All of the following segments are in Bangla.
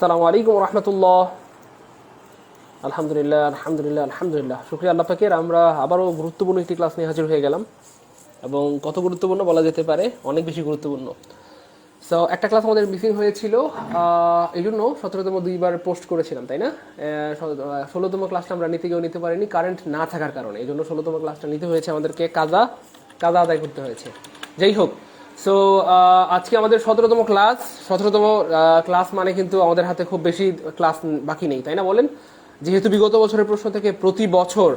আসসালামু আলাইকুম রহমতুল্লাহ। আলহামদুলিল্লাহ আলহামদুলিল্লাহ আলহামদুলিল্লাহ, শুক্রিয়া আল্লাহ পাকের। আমরা আবারও গুরুত্বপূর্ণ একটি ক্লাস নিয়ে হাজির হয়ে গেলাম, এবং কত গুরুত্বপূর্ণ বলা যেতে পারে, অনেক বেশি গুরুত্বপূর্ণ। সো একটা ক্লাস আমাদের মিসিং হয়েছিল, এই জন্য 17তম দুইবার পোস্ট করেছিলাম, তাই না? 16তম ক্লাসটা আমরা নিতে গিয়েও নিতে পারিনি, কারেন্ট না থাকার কারণে। এই জন্য 16তম ক্লাসটা নিতে হয়েছে আমাদেরকে, কাজা আদায় করতে হয়েছে। যাই হোক, সো আজকে আমাদের 17তম ক্লাস। 17তম ক্লাস মানে কিন্তু আমাদের হাতে খুব বেশি ক্লাস বাকি নেই, তাই না বলেন? যেহেতু বিগত বছরের প্রশ্ন থেকে প্রতি বছর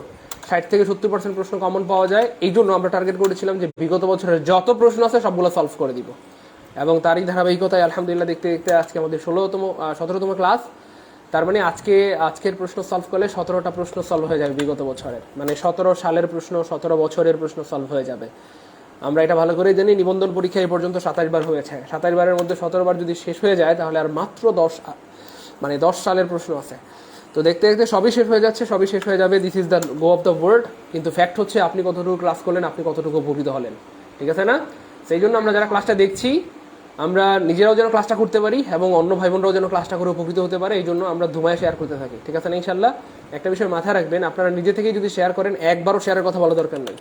60 থেকে 70% প্রশ্ন কমন পাওয়া যায়, এই জন্য আমরা টার্গেট করেছিলাম যে বিগত বছরের যত প্রশ্ন আছে সবগুলো সলভ করে দিব। এবং তারই ধারাবাহিকতায় আলহামদুলিল্লাহ দেখতে দেখতে আজকে আমাদের 17তম ক্লাস। তার মানে আজকের প্রশ্ন সলভ করলে 17টা প্রশ্ন সলভ হয়ে যাবে বিগত বছরের, মানে 17 সালের প্রশ্ন, 17 বছরের প্রশ্ন সলভ হয়ে যাবে। আমরা এটা ভালো করেই জানি, নিবন্ধন পরীক্ষা এই পর্যন্ত 27 বার হয়েছে। 27 বারের মধ্যে 17 বার যদি শেষ হয়ে যায়, তাহলে আর মাত্র 10 সালের প্রশ্ন আছে। তো দেখতে দেখতে সবই শেষ হয়ে যাচ্ছে, সবই শেষ হয়ে যাবে। This is the go of the world. কিন্তু ফ্যাক্ট হচ্ছে আপনি কতটুকু ক্লাস করলেন, আপনি কতটুকু উপকৃত হলেন, ঠিক আছে না? সেই জন্য আমরা যারা ক্লাসটা দেখছি, আমরা নিজেরাও যেন ক্লাসটা করতে পারি এবং অন্য ভাই বোনরাও যেন ক্লাসটা করে উপকৃত হতে পারে, এই জন্য আমরা ধুমায় শেয়ার করতে থাকি, ঠিক আছে না? ইনশাল্লাহ। একটা বিষয় মাথায় রাখবেন, আপনারা নিজে থেকেই যদি শেয়ার করেন, একবারও শেয়ারের কথা বলা দরকার নেই।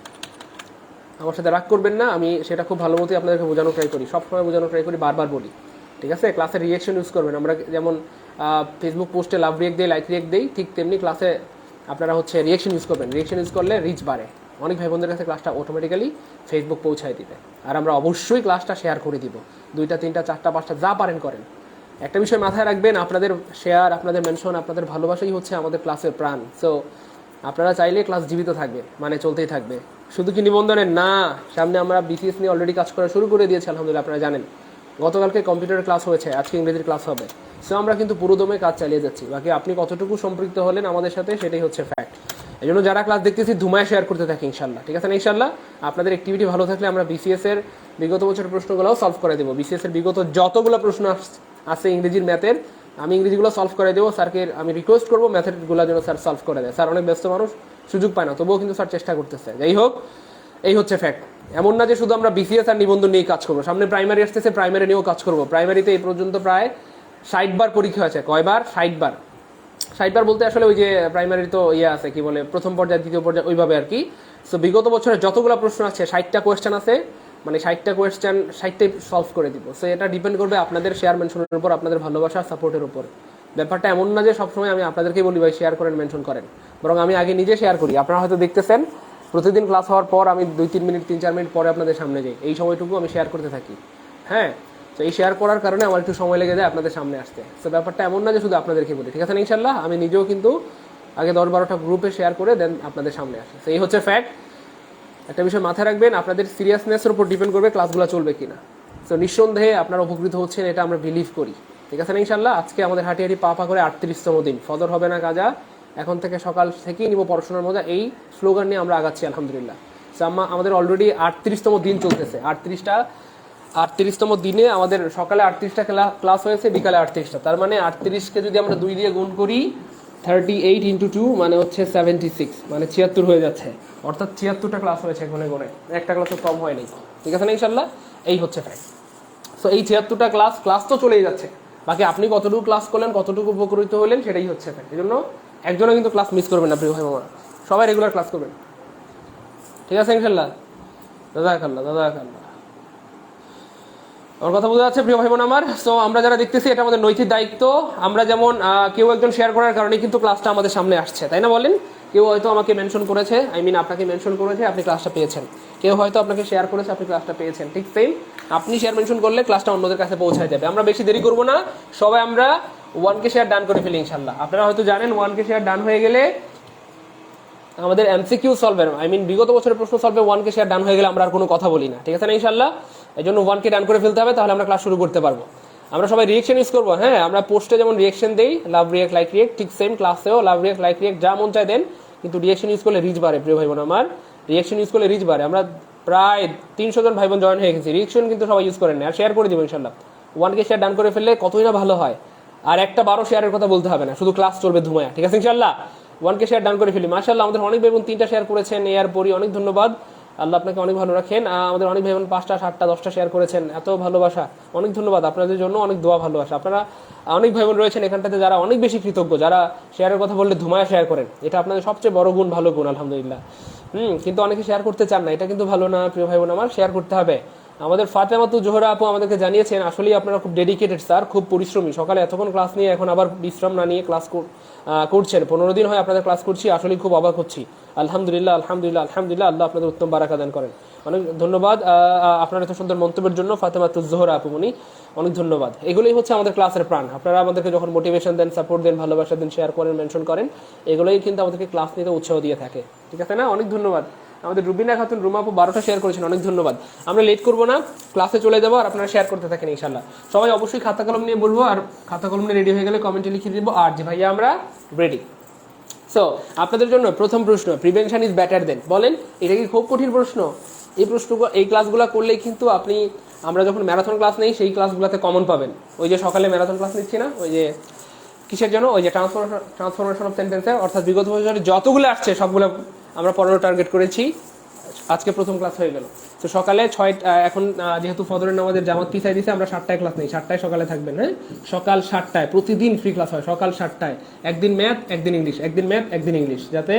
আমার সাথে রাগ করবেন না, আমি সেটা খুব ভালো মতোই আপনাদেরকে বোঝানোর ট্রাই করি, সবসময় বোঝানোর ট্রাই করি, বারবার বলি, ঠিক আছে? ক্লাসের রিয়েকশন ইউজ করবেন। আমরা যেমন ফেসবুক পোস্টে লাভ রিয়েক্ট দিই, লাইক রিয়েক্ট দিই, ঠিক তেমনি ক্লাসে আপনারা রিয়েকশন ইউজ করবেন। রিয়েকশন ইউজ করলে রিচ বাড়ে, অনেক ভাই বোনদের কাছে ক্লাসটা অটোমেটিক্যালি ফেসবুক পৌঁছায় দিবে। আর আমরা অবশ্যই ক্লাসটা শেয়ার করে দিব, 2টা 3টা 4টা 5টা যা পারেন করেন। একটা বিষয় মাথায় রাখবেন, আপনাদের শেয়ার, আপনাদের মেনশন, আপনাদের ভালোবাসাই হচ্ছে আমাদের ক্লাসের প্রাণ। সো আপনারা চাইলে ক্লাস জীবিত থাকবে, মানে চলতেই থাকবে। শুধু কি নিবন্ধনের না, সামনে আমরা বিসিএস নিয়ে অলরেডি কাজ করা শুরু করে দিয়েছি আলহামদুলিল্লাহ, আপনারা জানেন। গতকালকে কম্পিউটারের ক্লাস হয়েছে, আজকে ইংরেজির ক্লাস হবে। সো আমরা কিন্তু পুরোদমে কাজ চালিয়ে যাচ্ছি। বাকি আপনি কতটুকু সম্পৃক্ত হলেন আমাদের সাথে, সেটাই হচ্ছে ফ্যাক্ট। এই জন্য যারা ক্লাস দেখতেছি ধুমায় শেয়ার করতে থাকি ইনশাল্লাহ, ঠিক আছে না? ইনশাল্লাহ আপনাদের অ্যাক্টিভিটি ভালো থাকলে আমরা বিসিএস এর বিগত বছরের প্রশ্নগুলোও সলভ করে দেবো। বিসিএস এর বিগত যতগুলো প্রশ্ন আছে ইংরেজির, ম্যাথের, আমি ইংরেজিগুলো সলভ করে দেবো। স্যারকে আমি রিকোয়েস্ট করবো ম্যাথেরগুলো যেন স্যার সলভ করে দেয়। স্যার অনেক ব্যস্ত মানুষ, সুযোগ পায় না, তবুও কিন্তু স্যার চেষ্টা করতেছে। যাই হোক, এই হচ্ছে ফ্যাক্ট। এমন না যে শুধু আমরা বিসিএস আর নিবন্ধন নিয়ে কাজ করবো, সামনে প্রাইমারি আসতেছে, প্রাইমারি নিয়েও কাজ করবো। প্রাইমারিতে এই পর্যন্ত প্রায় 60 বার পরীক্ষা হয়েছে। কয়বার? 60 বার। 60 বার বলতে আসলে ওই যে প্রাইমারি তো আছে, কি বলে, প্রথম পর্যায়ে, দ্বিতীয় পর্যায়ে, ওইভাবে আর কি। সো বিগত বছরে যতগুলো প্রশ্ন আছে, 60টা কোয়েশ্চেন আছে, মানে 60টা কোয়েশ্চেন 60টাই সলভ করে দিব। সো এটা ডিপেন্ড করবে আপনাদের শেয়ার মেনশনের উপর, আপনাদের ভালোবাসা সাপোর্টের উপর। ব্যাপারটা এমন না যে সবসময় আমি আপনাদেরকেই বলি ভাই শেয়ার করেন, মেনশন করেন, বরং আমি আগে নিজে শেয়ার করি। আপনারা হয়তো দেখতেছেন প্রতিদিন ক্লাস হওয়ার পর আমি 2-3 মিনিট, 3-4 মিনিট পরে আপনাদের সামনে যাই, এই সময়টুকু আমি শেয়ার করতে থাকি। হ্যাঁ, তো এই শেয়ার করার কারণে আমার একটু সময় লেগে যায় আপনাদের সামনে আসতে। তো ব্যাপারটা এমন না যে শুধু আপনাদেরকে বলি, ঠিক আছে না? ইনশাল্লাহ আমি নিজেও কিন্তু আগে 10-12টা গ্রুপে শেয়ার করে দেন আপনাদের সামনে আসে। তো এই হচ্ছে ফ্যাক্ট। একটা বিষয় মাথায় রাখবেন, আপনাদের সিরিয়াসনেসের উপর ডিপেন্ড করবে ক্লাসগুলো চলবে কিনা। তো নিঃসন্দেহে আপনারা উপকৃত হচ্ছেন, এটা আমরা বিলিভ করি, ঠিক আছে না? ইনশাল্লাহ আজকে আমাদের হাঁটি হাঁটি পা করে 38তম দিন, ফজর হবে না কাজা, এখন থেকে সকাল থেকেই নিব পড়াশোনার মজা, এই স্লোগান নিয়ে আমরা আগাচ্ছি আলহামদুলিল্লাহ। আমাদের অলরেডি 38তম দিন চলতেছে। 38তম দিনে আমাদের সকালে 38টা ক্লাস হয়েছে, বিকালে 38টা। তার মানে 38কে যদি আমরা 2 দিয়ে গুণ করি, 38 ইন্টু 2 মানে হচ্ছে 76, মানে 76 হয়ে যাচ্ছে। অর্থাৎ 76টা ক্লাস হয়েছে গুনে গুনে, একটা ক্লাসও কম হয়নি, ঠিক আছে না? ইনশাল্লাহ এই হচ্ছে ফ্যাক্ট। সো এই 76টা ক্লাস তো চলেই যাচ্ছে, বাকি আপনি কতটুকু ক্লাস করলেন, কতটুকু উপকৃত হলেন, সেটাই হচ্ছে ফ্যাক্ট। এই জন্য একজনও কিন্তু ক্লাস মিস করবেন না প্রিয় ভাই মামা, সবাই রেগুলার ক্লাস করবেন, ঠিক আছে? ইনশাল্লাহ। দাদা আমার কথা বোঝা যাচ্ছে প্রিয় ভাই বোন আমার? সো আমরা যারা দেখতেছি, এটা আমাদের নৈতিক দায়িত্ব। আমরা যেমন কেউ একজন শেয়ার করার কারণে কিন্তু ক্লাসটা আমাদের সামনে আসছে, তাই না বলেন? কেউ হয়তো আমাকে মেনশন করেছে, আপনাকে মেনশন করেছে, আপনি ক্লাসটা পেয়েছেন। কেউ হয়তো আপনাকে শেয়ার করেছে, আপনি ক্লাসটা পেয়েছেন। ঠিক সেম আপনি শেয়ার মেনশন করলে ক্লাসটা অন্যদের কাছে পৌঁছায় যাবে। আমরা বেশি দেরি করবো না, সবাই আমরা 1K শেয়ার ডান করে ফেলি ইনশাল্লাহ। আপনারা হয়তো জানেন 1K শেয়ার ডান হয়ে গেলে আমাদের এমসিকিউ সলভের, বিগত বছরের প্রশ্ন সলভে 1K শেয়ার ডান হয়ে গেলে আমরা আর কোনো কথা বলি না, ঠিক আছে না? ইনশাল্লাহ এই জন্য 1K ডান করে ফেলতে হবে, তাহলে আমরা ক্লাস শুরু করতে পারবো। আমরা সবাই রিয়েকশন ইউজ করবো। হ্যাঁ, আমরা পোস্টে যেমন রিয়েকশন দেই, লাভ রিয়েক্ট, লাইক রিয়েক্ট, ঠিক সেম ক্লাসেও লাভ রিয়েক্ট, লাইক রিয়েক্ট, যা মন চায় দেন, কিন্তু রিয়েকশন ইউজ করলে রিচ বাড়ে প্রিয় ভাই বোন আমার। রিয়েকশন ইউজ করলে রিচ বাড়ে। আমরা প্রায় 300 জন ভাই বোন জয়েন হয়ে গেছি, রিয়েকশন কিন্তু সবাই ইউজ করেন না। আর শেয়ার করে দিব ইনশাল্লাহ। 1K শেয়ার ডান করে ফেললে কতই না ভালো হয়। আর একটা 12 শেয়ারের কথা বলতে হবে না, শুধু ক্লাস চলবে ধুমায়া, ঠিক আছে? ইনশাল্লাহ 1K শেয়ার ডান করে ফেলি। মাশাআল্লাহ আমাদের অনেক ভাই বোন 3টা শেয়ার করেছেন, এর পরই অনেক ধন্যবাদ। আল্লাহ আপনাকে অনেক ভালো রাখেন। আমাদের অনেক ভাই বোন 5টা 7টা 10টা শেয়ার করেছেন, এত ভালোবাসা, অনেক ধন্যবাদ আপনাদের জন্য, অনেক দোয়া ভালোবাসা। আপনারা অনেক ভাই বোন রয়েছেন এখানটাতে যারা অনেক বেশি কৃতজ্ঞ, যারা শেয়ারের কথা বললে ধুমায় শেয়ার করেন, এটা আপনাদের সবচেয়ে বড় গুণ, ভালো গুণ, আলহামদুলিল্লাহ। কিন্তু অনেকে শেয়ার করতে চান না, এটা কিন্তু ভালো না প্রিয় ভাই বোন আমার, শেয়ার করতে হবে। আমাদের ফাতেমাতু জোহরা আপু আমাদেরকে জানিয়েছেন আসলেই আপনারা খুব ডেডিকেটেড স্যার, খুব পরিশ্রমী, সকালে এতক্ষণ ক্লাস নিয়ে এখন আবার বিশ্রাম না নিয়ে ক্লাস করছেন। 15 দিন হয় আপনাদের ক্লাস করছি, আসলেই খুব অবাক হচ্ছি। আলহামদুলিল্লাহ আলহামদুলিল্লাহ আলহামদুলিল্লাহ, আল্লাহ আপনাদের উত্তম বারাকা দান করেন। অনেক ধন্যবাদ আপনার এত সুন্দর মন্তব্যের জন্য ফাতেমাতু জোহরা আপুমনি, অনেক ধন্যবাদ। এগুলোই হচ্ছে আমাদের ক্লাসের প্রাণ। আপনারা আমাদেরকে যখন মোটিভেশন দেন, সাপোর্ট দেন, ভালোবাসা দেন, শেয়ার করেন, মেনশন করেন, এগুলোই কিন্তু আমাদেরকে ক্লাস নিতে উৎসাহ দিয়ে থাকে, ঠিক আছে না? অনেক ধন্যবাদ। আমাদের রুবিনা খাতুন রুমা আপু 12টা শেয়ার করেছেন, অনেক ধন্যবাদ। আমরা লেট করবো না, ক্লাসে চলে যাবো, আর আপনারা শেয়ার করতে থাকেন ইনশাল্লাহ। সবাই অবশ্যই খাতা কলম নিয়ে বলবো, আর খাতা কলম নিয়ে রেডি হয়ে গেলে কমেন্টে লিখে দিব আর যে ভাইয়া আমরা রেডি। সো আপনাদের জন্য প্রথম প্রশ্ন, প্রিভেনশন ইজ বেটার দেন, বলেন এটা কি খুব কঠিন প্রশ্ন? এই প্রশ্নগুলো, এই ক্লাসগুলো করলেই কিন্তু আপনি, আমরা যখন ম্যারাথন ক্লাস নেই সেই ক্লাসগুলোতে কমন পাবেন। ওই যে সকালে ম্যারাথন ক্লাস নিচ্ছি না, ওই যে কিসের জন্য, ওই যে ট্রান্সফরমেশন অফ সেন্টেন্সের, অর্থাৎ বিগত বছরে যতগুলো আসছে সবগুলো আমরা 15 টার্গেট করেছি, আজকে প্রথম ক্লাস হয়ে গেল। তো সকালে 6, এখন যেহেতু ফজরের নামাজের জামাত পিছাই দিয়েছে, আমরা 7টায় ক্লাস নেই, 7টায় সকালে থাকবেন, হ্যাঁ সকাল 7টায় প্রতিদিন ফ্রি ক্লাস হয়, সকাল 7টায়। একদিন ম্যাথ একদিন ইংলিশ, একদিন ম্যাথ একদিন ইংলিশ, যাতে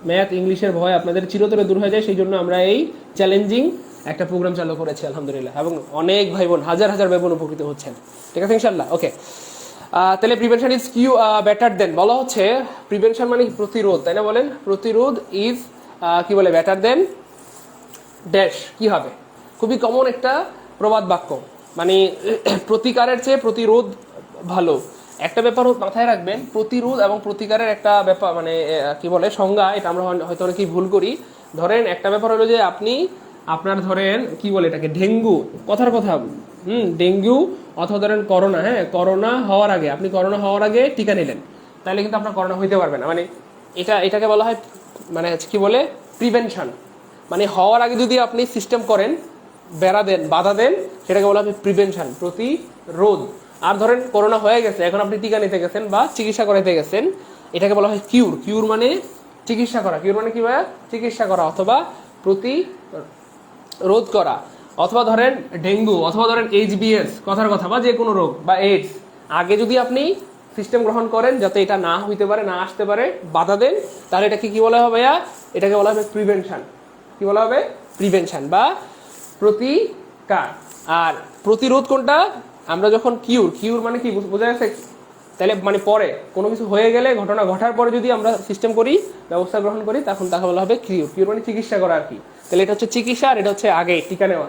ম্যাথ ইংলিশের ভয় আপনাদের চিরতরে দূর হয়ে যায়, সেই জন্য আমরা এই চ্যালেঞ্জিং একটা প্রোগ্রাম চালু করেছি আলহামদুলিল্লাহ, এবং অনেক ভাই বোন, হাজার হাজার ভাই বোন উপকৃত হচ্ছেন, ঠিক আছে ইনশাল্লাহ। ওকে, তাহলে prevention is cure better than, বলা হচ্ছে প্রিভেনশন মানে প্রতিরোধ, তাই না? বলেন প্রতিরোধ ইজ কি বলে বেটার দেন ড্যাশ, কি হবে? খুবই কমন একটা প্রবাদ বাক্য, মানে প্রতিকারের চেয়ে প্রতিরোধ ভালো। একটা ব্যাপার মাথায় রাখবেন, প্রতিরোধ এবং প্রতিকারের একটা ব্যাপার, মানে কি বলে সংজ্ঞা, এটা আমরা হয়তো অনেকেই ভুল করি। ধরেন একটা ব্যাপার হলো যে আপনি আপনার ধরেন কি বলে এটাকে, ডেঙ্গু, কথার কথা, ডেঙ্গু অথবা ধরেন করোনা, হ্যাঁ করোনা হওয়ার আগে, আপনি করোনা হওয়ার আগে টিকা নিলেন, তাহলে কিন্তু আপনার করোনা হইতে পারবে না। মানে এটাকে বলা হয়, মানে কি বলে, প্রিভেনশন। মানে হওয়ার আগে যদি আপনি সিস্টেম করেন, বেড়া দেন, বাধা দেন, সেটাকে বলা হবে প্রিভেনশন, প্রতিরোধ। আর ধরেন করোনা হয়ে গেছে, এখন আপনি টিকা নিতে গেছেন বা চিকিৎসা করাইতে গেছেন, এটাকে বলা হয় কিউর। কিউর মানে চিকিৎসা করা, কিউর মানে কি ভাইয়া, চিকিৎসা করা অথবা প্রতিরোধ করা। অথবা ধরেন ডেঙ্গু, অথবা ধরেন এইচবিএস, কথার কথা, বা যে কোনো রোগ বা এইডস, আগে যদি আপনি সিস্টেম গ্রহণ করেন যাতে এটা না হইতে পারে, না আসতে পারে, বাধা দেন, তাহলে এটাকে কি বলা হবে ভাইয়া, এটাকে বলা হবে প্রিভেনশন। কি বলা হবে? প্রিভেনশন বা প্রতিকার। আর প্রতিরোধ কোনটা? আমরা যখন কিউর মানে কি বোঝা গেছে, তাহলে মানে পরে কোনো কিছু হয়ে গেলে, ঘটনা ঘটার পরে যদি আমরা সিস্টেম করি, ব্যবস্থা গ্রহণ করি, তখন তাকে বলা হবে কিউর মানে চিকিৎসা করা আর কি। তাহলে এটা হচ্ছে চিকিৎসা, আর এটা হচ্ছে আগে টিকা নেওয়া।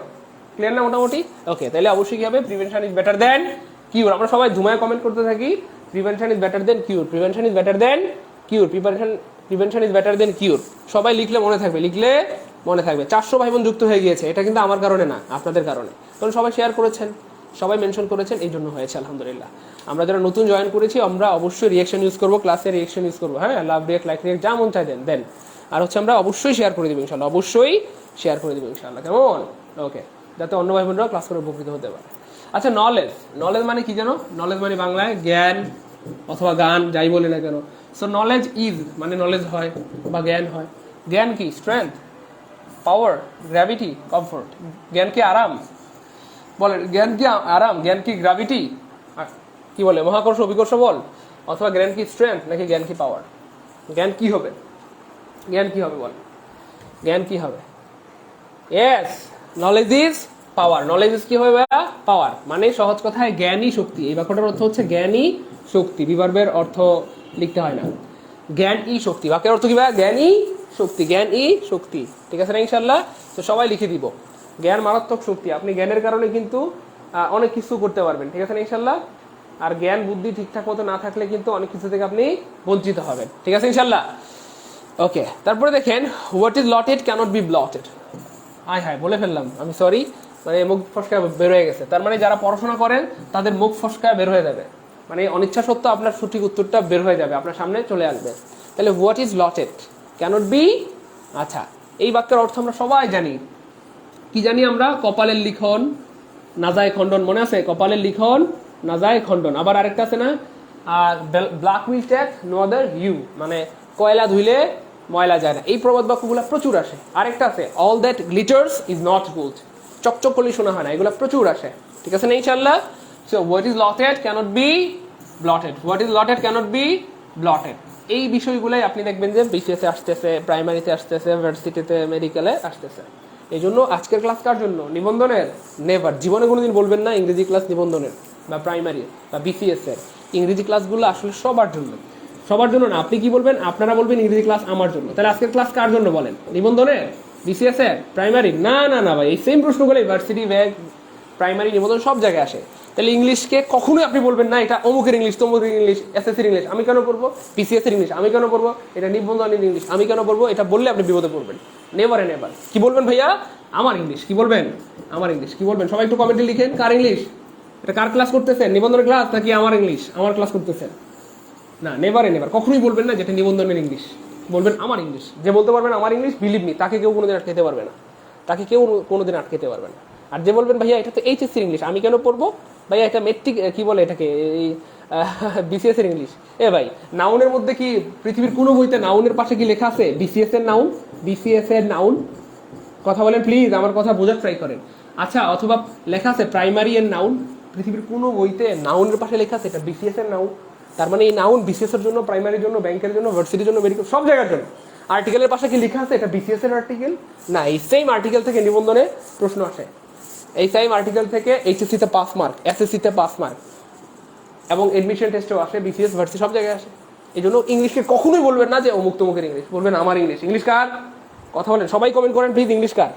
ক্লিয়ার না মোটামুটি? ওকে, তাহলে অবশ্যই কি হবে, prevention is better than cure. আমরা সবাই ধুমায় কমেন্ট করতে থাকি, prevention is better than cure, prevention is better than cure, prevention is better than cure. সবাই লিখলে মনে থাকবে, লিখলে মনে থাকবে। 400 ভাই বোন যুক্ত হয়ে গিয়েছে, এটা কিন্তু আমার কারণে না, আপনাদের কারণে। কারণ সবাই শেয়ার করেছেন, সবাই মেনশন করেছেন, এই জন্য হয়েছে আলহামদুলিল্লাহ। আমরা যারা নতুন জয়েন করেছি, আমরা অবশ্যই রিয়েকশন ইউজ করবো, ক্লাসে রিয়েকশন ইউজ করবো, হ্যাঁ লাভ রিয়েক্ট, লাইক রিয়েক্ট, যা মন চাই দেন। আর হচ্ছে আমরা অবশ্যই শেয়ার করে দেবো ইনশাল্লাহ, অবশ্যই শেয়ার করে দেবো ইনশাল্লাহ, কেমন? ওকে, যাতে অন্য ভাই বোনরা ক্লাস করে উপকৃত হতে পারে। আচ্ছা, নলেজ, নলেজ মানে কি জানো? নলেজ মানে বাংলায় জ্ঞান অথবা গান, যাই বলি না কেন। সো নলেজ ইজ মানে নলেজ হয় বা জ্ঞান হয়। জ্ঞান কি? স্ট্রেংথ, পাওয়ার, গ্র্যাভিটি, কমফোর্ট। জ্ঞান কি আরাম? বলেন, জ্ঞান কি আরাম? জ্ঞান কি গ্র্যাভিটি, কি বলে মহাকর্ষ অভিকর্ষ বল? অথবা জ্ঞান কি স্ট্রেংথ, নাকি জ্ঞান কি পাওয়ার? জ্ঞান কি হবে? জ্ঞান কি হবে বল? জ্ঞান কি হবে? Yes, knowledge is power. Knowledge is কি হবে? পাওয়ার। মানে সহজ কথায় জ্ঞানই শক্তি। এই বাক্যটার অর্থ হচ্ছে জ্ঞানই শক্তি, বিভার্বের অর্থ লিখতে হয় না। জ্ঞান ই শক্তি, বাক্যের অর্থ কি ভাই? জ্ঞানই শক্তি, জ্ঞান ই শক্তি, ঠিক আছে না ইনশাল্লাহ? তো সবাই লিখে দিব, জ্ঞান মারাত্মক শক্তি। আপনি জ্ঞানের কারণে কিন্তু অনেক কিছু করতে পারবেন, ঠিক আছে না ইনশাল্লাহ? আর জ্ঞান বুদ্ধি ঠিকঠাক মতো না থাকলে কিন্তু অনেক কিছু থেকে আপনি বঞ্চিত হবেন, ঠিক আছে ইনশাল্লাহ? ওকে, তারপরে দেখেন, what is lotted cannot be blotted. হায় বলে ফেললাম আমি, সরি, মানে মুখ ফসকা বের হয়ে গেছে। তার মানে যারা পড়াশোনা করেন তাদের মুখ ফসকা বের হয়ে যাবে, মানে অনিচ্ছা সত্ত্বেও আপনার সঠিক উত্তরটা বের হয়ে যাবে, আপনার সামনে চলে আসবে। তাহলে what is lotted cannot be, আচ্ছা এই বাক্যের অর্থ আমরা সবাই জানি। কি জানি আমরা? কপালের লিখন না যায় খণ্ডন, মনে আছে? কপালের লিখন না যায় খণ্ডন। আবার আরেকটা আছে না, black will take no other hue, মানে কয়লা ধুইলে ময়লা যায় না, এই প্রবাদ বাক্যগুলো প্রচুর আসে। আরেকটা আছে, all that glitters is not gold, চকচক করলে শোনা হয় না, এগুলো প্রচুর আসে, ঠিক আছে না ইনশাআল্লাহ। So what is lotted cannot be blotted, what is lotted cannot be blotted, এই বিষয়গুলোই আপনি দেখবেন যে বিসিএস এ আসতেছে, প্রাইমারিতে আসতেছে, ভার্সিটিতে, মেডিকেলে আসতেছে। এই জন্য আজকের ক্লাস কার জন্য? নিবন্ধনের। নেভার, জীবনে কোনোদিন বলবেন না ইংরেজি ক্লাস নিবন্ধনের বা প্রাইমারি বা বিসিএস এর। ইংরেজি ক্লাসগুলো আসলে সবার জন্য, সবার জন্য না। আপনি কি বলবেন? আপনারা বলবেন ইংরেজি ক্লাস আমার জন্য। তাহলে আজকের ক্লাস কার জন্য বলেন? নিবন্ধনের, বিসিএস এর, প্রাইমারি? না না না ভাই, এই সেম প্রশ্নগুলো ভার্সিটি, ব্যাগ, প্রাইমারি, নিবন্ধন সব জায়গায় আসে। তাহলে ইংলিশকে কখনোই আপনি বলবেন না এটা অমুকের ইংলিশ, তমুকের ইংলিশ, এসএসসির ইংলিশ আমি কেন পড়বো, বিসিএস এর ইংলিশ আমি কেন পড়বো, এটা নিবন্ধনের ইংলিশ আমি কেন পড়বো, এটা বললে আপনি বিপদে পড়বেন। Never end never. কি বলবেন ভাইয়া? আমার ইংলিশ। কি বলবেন? আমার ইংলিশ। কি বলবেন? সবাই একটু কমেন্টে লিখেন, কার ইংলিশ? এটা কার ক্লাস করতেছেন? নিবন্ধনের ক্লাস নাকি আমার ইংলিশ, আমার ক্লাস করতেছেন? না, নেভার এন্ড নেভার, কখনোই বলবেন না যেটা নিবন্ধনের ইংলিশ, বলবেন আমার ইংলিশ। যে বলতে পারবেন আমার ইংলিশ, বিলিভ মি, তাকে কেউ কোনোদিন আটকাতে পারবে না, তাকে কেউ কোনোদিন আটকাতে পারবে না। আর যে বলবেন ভাইয়া এটা তো এইচএসসির ইংলিশ আমি কেন পড়বো, ভাইয়া এটা মেট্রিক কি বলে এটাকে, এই বিসিএস এর ইংলিশ। এ ভাই, নাউনের মধ্যে কি পৃথিবীর কোনো বইতে নাউনের পাশে কি লেখা আছে বিসিএস এর নাউন? বিসিএস এর নাউন, কথা বলেন প্লিজ, আমার কথা বোঝার ট্রাই করেন। আচ্ছা, অথবা লেখা আছে প্রাইমারি এর নাউন? পৃথিবীর কোনো বইতে নাউনের পাশে লেখা আছে এটা বিসিএস এর নাউন? তার মানে এই নাউন বিসিএস এর জন্য, প্রাইমারির জন্য, ব্যাংকের জন্য, ভার্সিটির জন্য, মেডিকেল, সব জায়গার জন্য। আর্টিকেলের পাশে কি লেখা আছে এটা বিসিএস এর আর্টিকেল? না, এই সেম আর্টিকেল থেকে নিবন্ধনে প্রশ্ন আসে, এই সেম আর্টিকেল থেকে এইচএসসিতে পাস মার্ক, এসএসসিতে পাস মার্ক, এবং এডমিশন টেস্টেও আসে, বিসিএস, ভার্সিটি সব জায়গায় আসে। এই জন্য ইংলিশকে কখনোই বলবেন না যে অমুক তমুকের ইংলিশ, বলবেন আমার ইংলিশ। ইংলিশ কার? কথা বলেন, সবাই কমেন্ট করেন প্লিজ, ইংলিশ কার?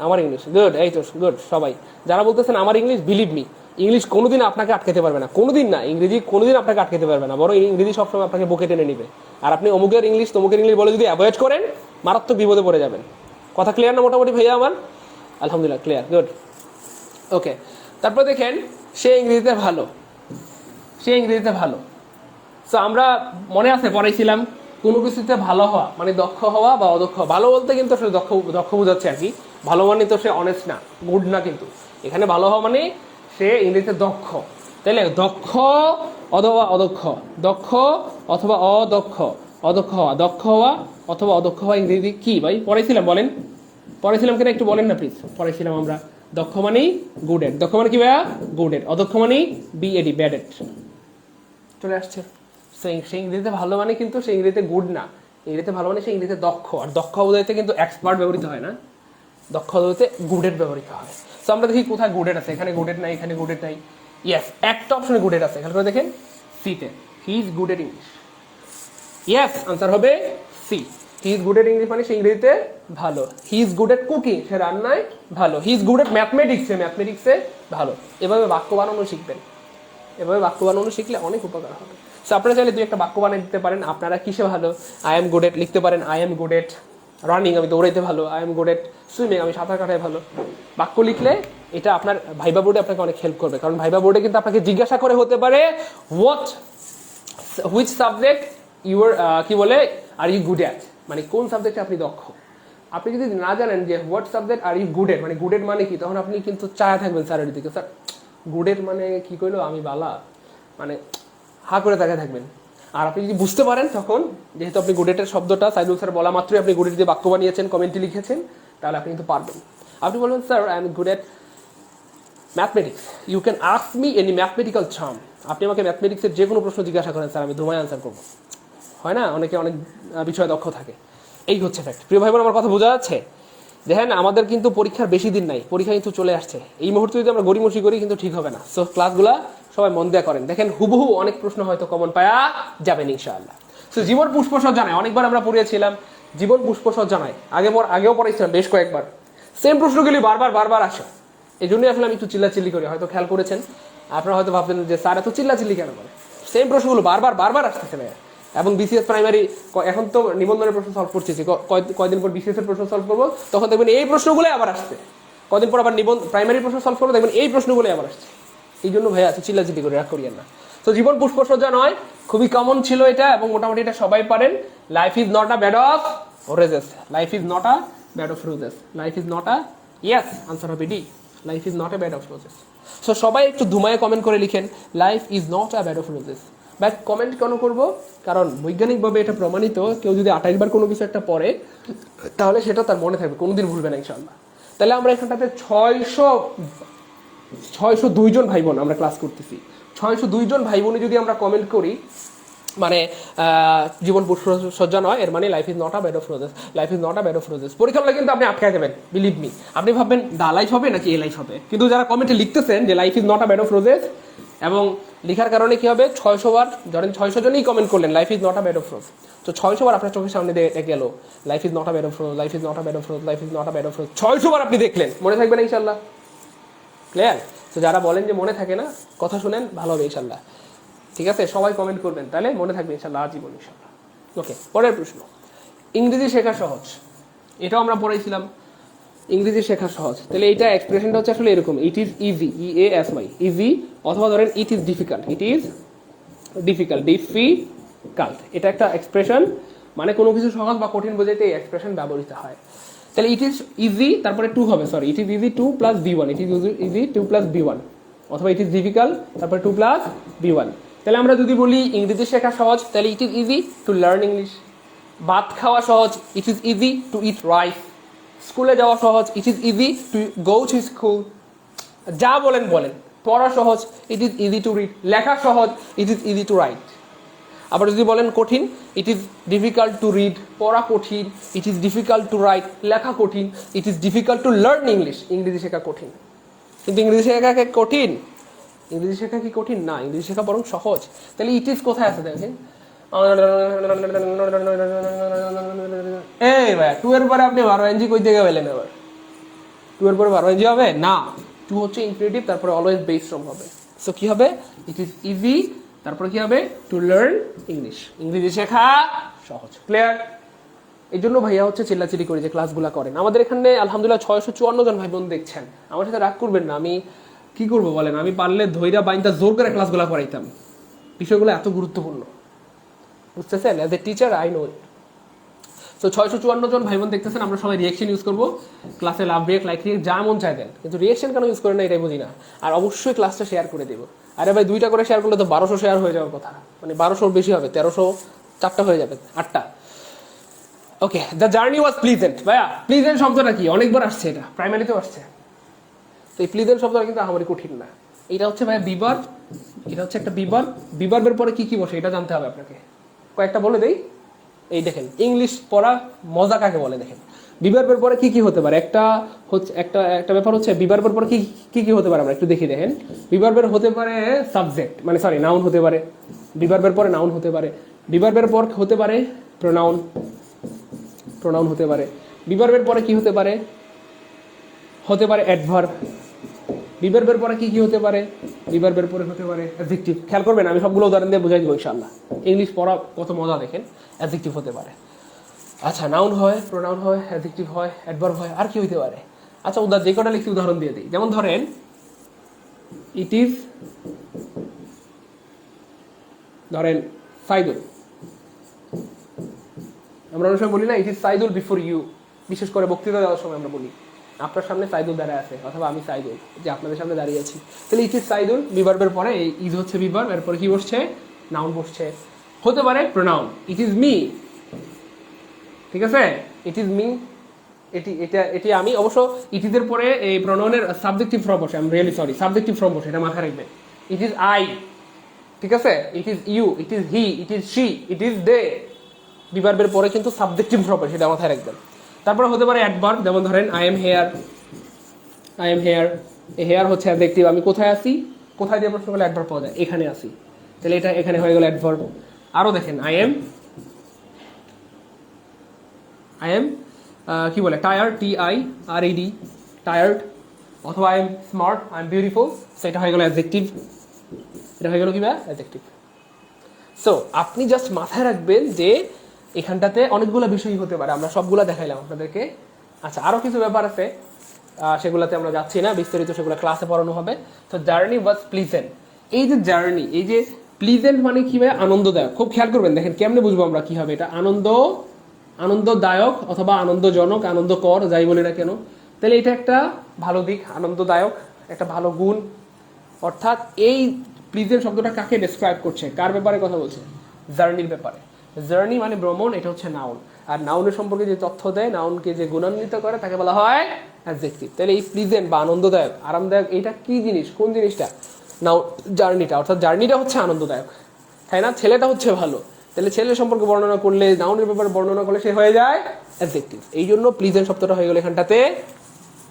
আমার ইংলিশ। গুড, এই তো গুড। সবাই যারা বলতেছেন আমার ইংলিশ, বিলিভ মি, ইংলিশ কোনোদিন আপনাকে আটকাতে পারবে না, কোনোদিন না। ইংরেজি কোনোদিন আপনাকে আটকাতে পারবে না, বরং ইংরেজি সবসময় আপনাকে বুকে টেনে নিবে। আর আপনি অমুকের ইংলিশ, তমুকের ইংলিশ বলে যদি অ্যাভয়েড করেন, মারাত্মক বিপদে পড়ে যাবেন। কথা ক্লিয়ার না মোটামুটি ভাইয়া আমার? আলহামদুলিল্লাহ ক্লিয়ার, গুড। ওকে, তারপর দেখেন সে ইংরেজিতে ভালো, সে ইংরেজিতে ভালো। সো আমরা মনে আছে পড়াইছিলাম কোনো কিছুতে ভালো হওয়া মানে দক্ষ হওয়া বা অদক্ষ। ভালো বলতে কিন্তু আসলে দক্ষ দক্ষ বোঝাচ্ছে আর কি। ভালো মানে তো সে অনেস্ট না, গুড না, কিন্তু এখানে ভালো হওয়া মানে সে ইংরেজিতে দক্ষ। তাইলে দক্ষ অথবা অদক্ষ, দক্ষ অথবা অদক্ষ, অদক্ষ হওয়া, দক্ষ হওয়া অথবা অদক্ষ হওয়া ইংরেজি কি ভাই পড়াইছিলাম? বলেন, পড়াইছিলাম কিনা একটু বলেন না প্লিজ। পড়াইছিলাম আমরা। দক্ষ মানেই গুড এড, দক্ষ মানে কি ভাইয়া? Good at. অদক্ষ মানেই বিএডি, ব্যাড এড। চলে আসছে। সে ইংরেজিতে ভালো মানে কিন্তু সে ইংরেজিতে গুড না, ইংরেজিতে ভালো মানে সে ইংরেজিতে দক্ষ। আর দক্ষ বোঝাইতে কিন্তু এক্সপার্ট ব্যবহৃত হয় না, দক্ষ বোঝাইতে গুডেড ব্যবহৃত হয়। সো আমরা দেখি কোথায় গুডেড আছে, এখানে গুডেড নাই, এখানে গুডেড নাই। ইয়েস, একটা অপশনে গুডেড আছে, খেয়াল করে দেখেন সিতে, he is good at English. Yes, answer হবে C. He is good at English মানে সে ইংরেজিতে ভালো। He is good at cooking, সে রান্নায় ভালো। হি ইজ গুড এট ম্যাথমেটিক্সে, ম্যাথমেটিক্সে ভালো। এভাবে বাক্য বানানো শিখবেন, এভাবে বাক্য বানানো শিখলে অনেক উপকার হবে। সো আপনারা চাইলে দুই একটা বাক্য বানিয়ে দিতে পারেন। আপনারা কিসে ভালো? আই এম গুড এট লিখতে পারেন। I am good at running, আমি দৌড়াইতে ভালো। I am good at swimming, আমি সাঁতার কাটায় ভালো। বাক্য লিখলে এটা আপনার ভাইবা বোর্ডে আপনাকে অনেক হেল্প করবে। কারণ ভাইবা বোর্ডে কিন্তু আপনাকে জিজ্ঞাসা করে হতে পারে হুইচ সাবজেক্ট ইউর কি বলে আর ইউ গুড অ্যাট, মানে কোন সাবজেক্টে আপনি দক্ষ। আপনি যদি না জানেন যে what subject are you good at, মানে গুড এট মানে কি, তখন আপনি কিন্তু চায়া থাকবেন স্যারের দিকে, স্যার গুড এট মানে কি কইলো, আমি বালা, মানে হা করে তাকায় থাকবেন। আর আপনি যদি বুঝতে পারেন তখন, যেহেতু আপনি গুডেটের শব্দটা সাইদুল স্যার বলা মাত্রই আপনি গুডেট দিয়ে বাক্য বানিয়েছেন, কমেন্টে লিখেছেন, তাহলে আপনি কিন্তু পারবেন। আপনি বলবেন sir I am good at mathematics, you can ask me any mathematical term. আপনি আমাকে ম্যাথমেটিক্সের যে কোনো প্রশ্ন জিজ্ঞাসা করেন স্যার, আমি ধুমায় আনসার করবো। হয় না, অনেকে অনেক বিষয়ে দক্ষ থাকে। এই হচ্ছে ফ্যাক্ট। প্রিয় ভাই বোন, আমার কথা বোঝা যাচ্ছে? দেখেন আমাদের কিন্তু পরীক্ষার বেশি দিন নাই, পরীক্ষা কিন্তু চলে আসছে। এই মুহূর্তে যদি আমরা গড়িমসি করি কিন্তু ঠিক হবে না। সো ক্লাসগুলা সবাই মন দেয়া করেন। দেখেন হুবহু অনেক প্রশ্ন হয়তো কমন পায়া যাবেন ইনশাআল্লাহ। সো জীবন পুষ্পসজ্জা জানায়, অনেকবার আমরা পড়িয়েছিলাম জীবন পুষ্পসজ্জা জানায়, আগেও পড়াইছিলাম বেশ কয়েকবার। সেম প্রশ্নগুলি বারবার আসে। এই জন্যই আসলে আমি একটু চিল্লাচিল্লি করি, হয়তো খেয়াল করেছেন। আপনারা হয়তো ভাববেন যে স্যার এত চিল্লাচিল্লি কেন করে। সেম প্রশ্নগুলো বারবার আসতেছে ভাইয়া। এবং বিসিএস প্রাইমারি, এখন তো নিবন্ধনের প্রশ্ন সলভ করতেছি, কয়দিন পর বিসিএস এর প্রশ্ন সলভ করবো, তখন দেখবেন এই প্রশ্নগুলোই আবার আসছে। কদিন পর আবার প্রাইমারি প্রশ্ন সলভ করবো, দেখবেন এই প্রশ্নগুলোই আবার আসছে। এই জন্য ভাইয়া আছে চিল্লাচিল্লি করে, রাগ করিয়েন না। তো জীবন পুষ্পসজ্জা নয়, খুবই কমন ছিল এটা, এবং মোটামুটি এটা সবাই পারেন। Life is not a bed of roses, life is not a bed of roses, life is not a, yes answer হবে D, life is not a bed of roses. So সবাই একটু ধুমায় কমেন্ট করে লিখেন life is not a bed of roses. Back comment কেন করবো? কারণ বৈজ্ঞানিকভাবে এটা প্রমাণিত, কেউ যদি 28 বার কোনো কিছু একটা পড়ে তাহলে সেটা তার মনে থাকবে, কোনোদিন ভুলবে না ইনশাল্লাহ। তাহলে আমরা এখানটাতে 602 জন ভাই বোন আমরা ক্লাস করতেছি। 602 জন ভাই বোনে যদি আমরা কমেন্ট করি, মানে জীবন সজ্জা নয়, এর মানে life is not a bed of roses, life is not a bed of roses. পরীক্ষা হলে কিন্তু আপনি আটকায় যাবেন, বিলিভ মি। আপনি ভাববেন দা লাইফ হবে নাকি এ লাইফ হবে, কিন্তু যারা কমেন্টে লিখতেছেন যে life is not a bed of roses, এবং লেখার কারণে কি হবে, 600 বার, ধরেন 600 জনই কমেন্ট করলেন life is not a bed of rose, তো 600 বার আপনার চোখের সামনে দিয়ে গেল life is not a bed of rose, life is not a bed of rose, life is not a bed of rose, 600 বার আপনি দেখলেন, মনে থাকবে না ইনশাল্লাহ? ক্লিয়ার? তো যারা বলেন যে মনে থাকে না, কথা শুনেন, ভালো হবে ইনশাল্লাহ। ঠিক আছে, সবাই কমেন্ট করবেন, তাহলে মনে থাকবে ইনশাল্লাহ, আজীবন ইনশাল্লাহ। ওকে, পরের প্রশ্ন, ইংরেজি শেখা সহজ, এটাও আমরা পড়াইছিলাম, ইংরেজি শেখা সহজ। তাহলে এইটা এক্সপ্রেশনটা হচ্ছে আসলে এরকম, it is easy, EASY, easy, অথবা ধরেন it is difficult, it is difficult, difficult, এটা একটা এক্সপ্রেশন, মানে কোনো কিছু সহজ বা কঠিন বোঝাইতে এই এক্সপ্রেশন ব্যবহৃত হয়। তাহলে ইট ইজ ইজি, তারপরে 2 হবে, sorry, it is easy 2 plus B1, it is easy 2 plus B1, অথবা ইট ইজ ডিফিকাল্ট তারপরে 2 প্লাস B1। তাহলে আমরা যদি বলি ইংরেজি শেখা সহজ, তাহলে it is easy to learn English. ভাত খাওয়া সহজ, it is easy to eat rice. স্কুলে যাওয়া সহজ, it is easy to go to school. যা বলেন বলেন। পড়া সহজ, it is easy to read. লেখা সহজ, it is easy to right. আবার যদি বলেন কঠিন, it is difficult to read, পড়া কঠিন, it is difficult to right, লেখা কঠিন, it is difficult to learn English. ইংরেজি শেখা কঠিন, কিন্তু ইংরেজি শেখা কঠিন? ইংরেজি শেখা কি কঠিন? না, ইংরেজি শেখা বরং সহজ। তাহলে ইট ইজ কোথায় আছে দেখেন, এই ভাই 2 এর পরে আপনি 12 ইঞ্চি কই থেকে পেলেন? আবার 2 এর পরে 12 ইঞ্চি হবে না, 2 হচ্ছে ইনফিনিটিভ, তারপরে অলওয়েজ বেস ফর্ম হবে। সো কি হবে, ইট ইজ ইজি, তারপরে কি হবে, টু লার্ন ইংলিশ, ইংরেজি শেখা সহজ। ক্লিয়ার? এই জন্য ভাইয়া হচ্ছে চিল্লাচিল্লি করে যে ক্লাসগুলো করেন। আমাদের এখানে আলহামদুলিল্লাহ 654 জন ভাই বোন দেখছেন। আমার সাথে রাগ করবেন না, আমি কি করবো বলেন, আমি পারলে ধৈর্য বাইন্দা জোর করে ক্লাসগুলো করাইতাম, বিষয়গুলো এত গুরুত্বপূর্ণ, বুঝতেছেন? As a teacher I know it. So 654 জন ভাই বোন দেখতেছেন, আমরা সবাই রিয়েকশন ইউজ করবো ক্লাসে, লাভ রিয়েক্ট, লাইক রিয়েক্ট, যা মন চাই দেন, কিন্তু রিয়েকশন কেন ইউজ করেন না এটাই বুঝি না। আর অবশ্যই ক্লাসটা শেয়ার করে দেবো। আরে ভাই 2টা করে শেয়ার করলে তো 1200 শেয়ার হয়ে যাওয়ার কথা, মানে 1200 বেশি হবে, 1300, 4টা হয়ে যাবে, 8টা। ওকে, দ্য জার্নি ওয়াজ প্লিজেন্ট। ভাইয়া প্লিজেন্ট শব্দটা কি? অনেকবার আসছে, এটা প্রাইমারিতেও আসছে। তো এই প্লিজেন্ট শব্দটা কিন্তু আমারই কঠিন না। এটা হচ্ছে ভাইয়া বিভার, এটা হচ্ছে একটা বিভার। বিভার্বের পরে কি কি বসে এটা জানতে হবে আপনাকে, কয়েকটা বলে দেই। এই দেখেন, ইংলিশ পড়া মজা কাকে বলে দেখেন। বিভার্বের পরে কি কি হতে পারে, একটা হচ্ছে একটা ব্যাপার হচ্ছে বিভার্বের পরে কি কি হতে পারে, আমরা একটু দেখি। দেখেন, বিভার্বের হতে পারে সাবজেক্ট, মানে সরি নাউন হতে পারে, বিভার্বের পরে নাউন হতে পারে, বিভার্বের পর হতে পারে প্রোনাউন, প্রোনাউন হতে পারে। বিভার্বের পরে কি হতে পারে, হতে পারে অ্যাডভার্ব। বিভার্বের পরে কি কি হতে পারে, বিভার্বের পরে হতে পারে অ্যাডজেক্টিভ। খেয়াল করবেন, আমি সবগুলো উদাহরণ দিয়ে বুঝাই দেবো ইনশাআল্লাহ। ইংলিশ পড়া কত মজা দেখেন। অ্যাডজেক্টিভ হতে পারে, আচ্ছা নাউন হয়, প্রোনাউন হয়, অ্যাডজেক্টিভ হয়, অ্যাডভার্ব হয়, আর কি হইতে পারে? আচ্ছা যে কটা লিখছি উদাহরণ দিয়ে দিই। যেমন ধরেন ইট ইজ, ধরেন সাইদুল, আমরা অনেক সময় বলি না, it is Saidul before you. বিশেষ করে বক্তৃতা দেওয়ার সময় আমরা বলি, আপনার সামনে সাইদুল দাঁড়ায় আছে, অথবা আমি সাইদুল যে আপনাদের সামনে দাঁড়িয়ে আছি। তাহলে ইট ইজ সাইদুল, বিভার্বের পরে এই ইজ হচ্ছে বিভার্ব, এরপরে কি বসছে, নাউন বসছে। হতে পারে প্রোনাউন, ইট ইজ মি, ঠিক আছে, ইট ইজ মি, এটি আমি। অবশ্য ইট ইজের পরে এই প্রোনাউনের সাবজেক্টিভ ফর্ম বসে, I am really sorry, subjective form বসে, এটা মাথায় রাখবেন। ইট ইজ আই, ঠিক আছে, it is you, it is he, it is she, it is they. বিভার্বের পরে কিন্তু সাবজেক্টিভ ফর্ম বসে, এটা মাথায় রাখবেন। তারপরে হতে পারে অ্যাডভার্ব, যেমন ধরেন I am here, I am here, এই হেয়ার হচ্ছে অ্যাডজেক্টিভ। আমি কোথায় আছি, কোথায় দিয়ে প্রশ্ন করলে অ্যাডভার্ব পাওয়া যায়, এখানে আছি, তাহলে এটা এখানে হয়ে গেল অ্যাডভার্ব। আরও দেখেন, আই এম কি বলে, টায়ার্ড, TIRED, টায়ার্ড, অথবা I am smart, I am beautiful, সেটা হয়ে গেল অ্যাডজেক্টিভ। এটা হয়ে গেল কি ভাই, অ্যাডজেক্টিভ। সো আপনি জাস্ট মাথায় রাখবেন যে এখানটাতে অনেকগুলো বিষয় হতে পারে, আমরা সবগুলো দেখাইলাম আপনাদেরকে। আচ্ছা, আরও কিছু ব্যাপার আছে, সেগুলোতে আমরা যাচ্ছি না, বিস্তারিত সেগুলো ক্লাসে পড়ানো হবে। তো জার্নি ওয়াজ প্লিজেন্ট, এই যে জার্নি, এই যে প্লিজেন্ট মানে কি ভাই, আনন্দদায়ক। খুব খেয়াল করবেন, দেখেন কেমনে বুঝবো আমরা কি হবে এটা, আনন্দদায়ক অথবা আনন্দজনক, আনন্দকর, যাই বলি না কেন। তাহলে এটা একটা ভালো দিক, আনন্দদায়ক একটা ভালো গুণ। অর্থাৎ এই প্লিজেন্ট শব্দটা কাকে ডেসক্রাইব করছে, কার ব্যাপারে কথা বলছে? জার্নির ব্যাপারে। জার্নি মানে ভ্রমণ, এটা হচ্ছে নাউন। আর নাউনের সম্পর্কে যে তথ্য দেয়, নাউনকে যে গুণান্বিত করে তাকে বলা হয় অ্যাডজেক্টিভ। তাহলে এই প্লিজেন্ট বা আনন্দদায়ক, আরামদায়ক, এটা কি জিনিস, কোন জিনিসটা? নাউন, জার্নিটা। অর্থাৎ জার্নিটা হচ্ছে আনন্দদায়ক, তাই না? ছেলেটা হচ্ছে ভালো, তাহলে ছেলের সম্পর্কে বর্ণনা করলে, নাউনের ব্যাপারে বর্ণনা করলে সে হয়ে যায় অ্যাডজেক্টিভ। এই জন্য প্লিজেন্ট শব্দটা হয়ে গেল এখানটাতে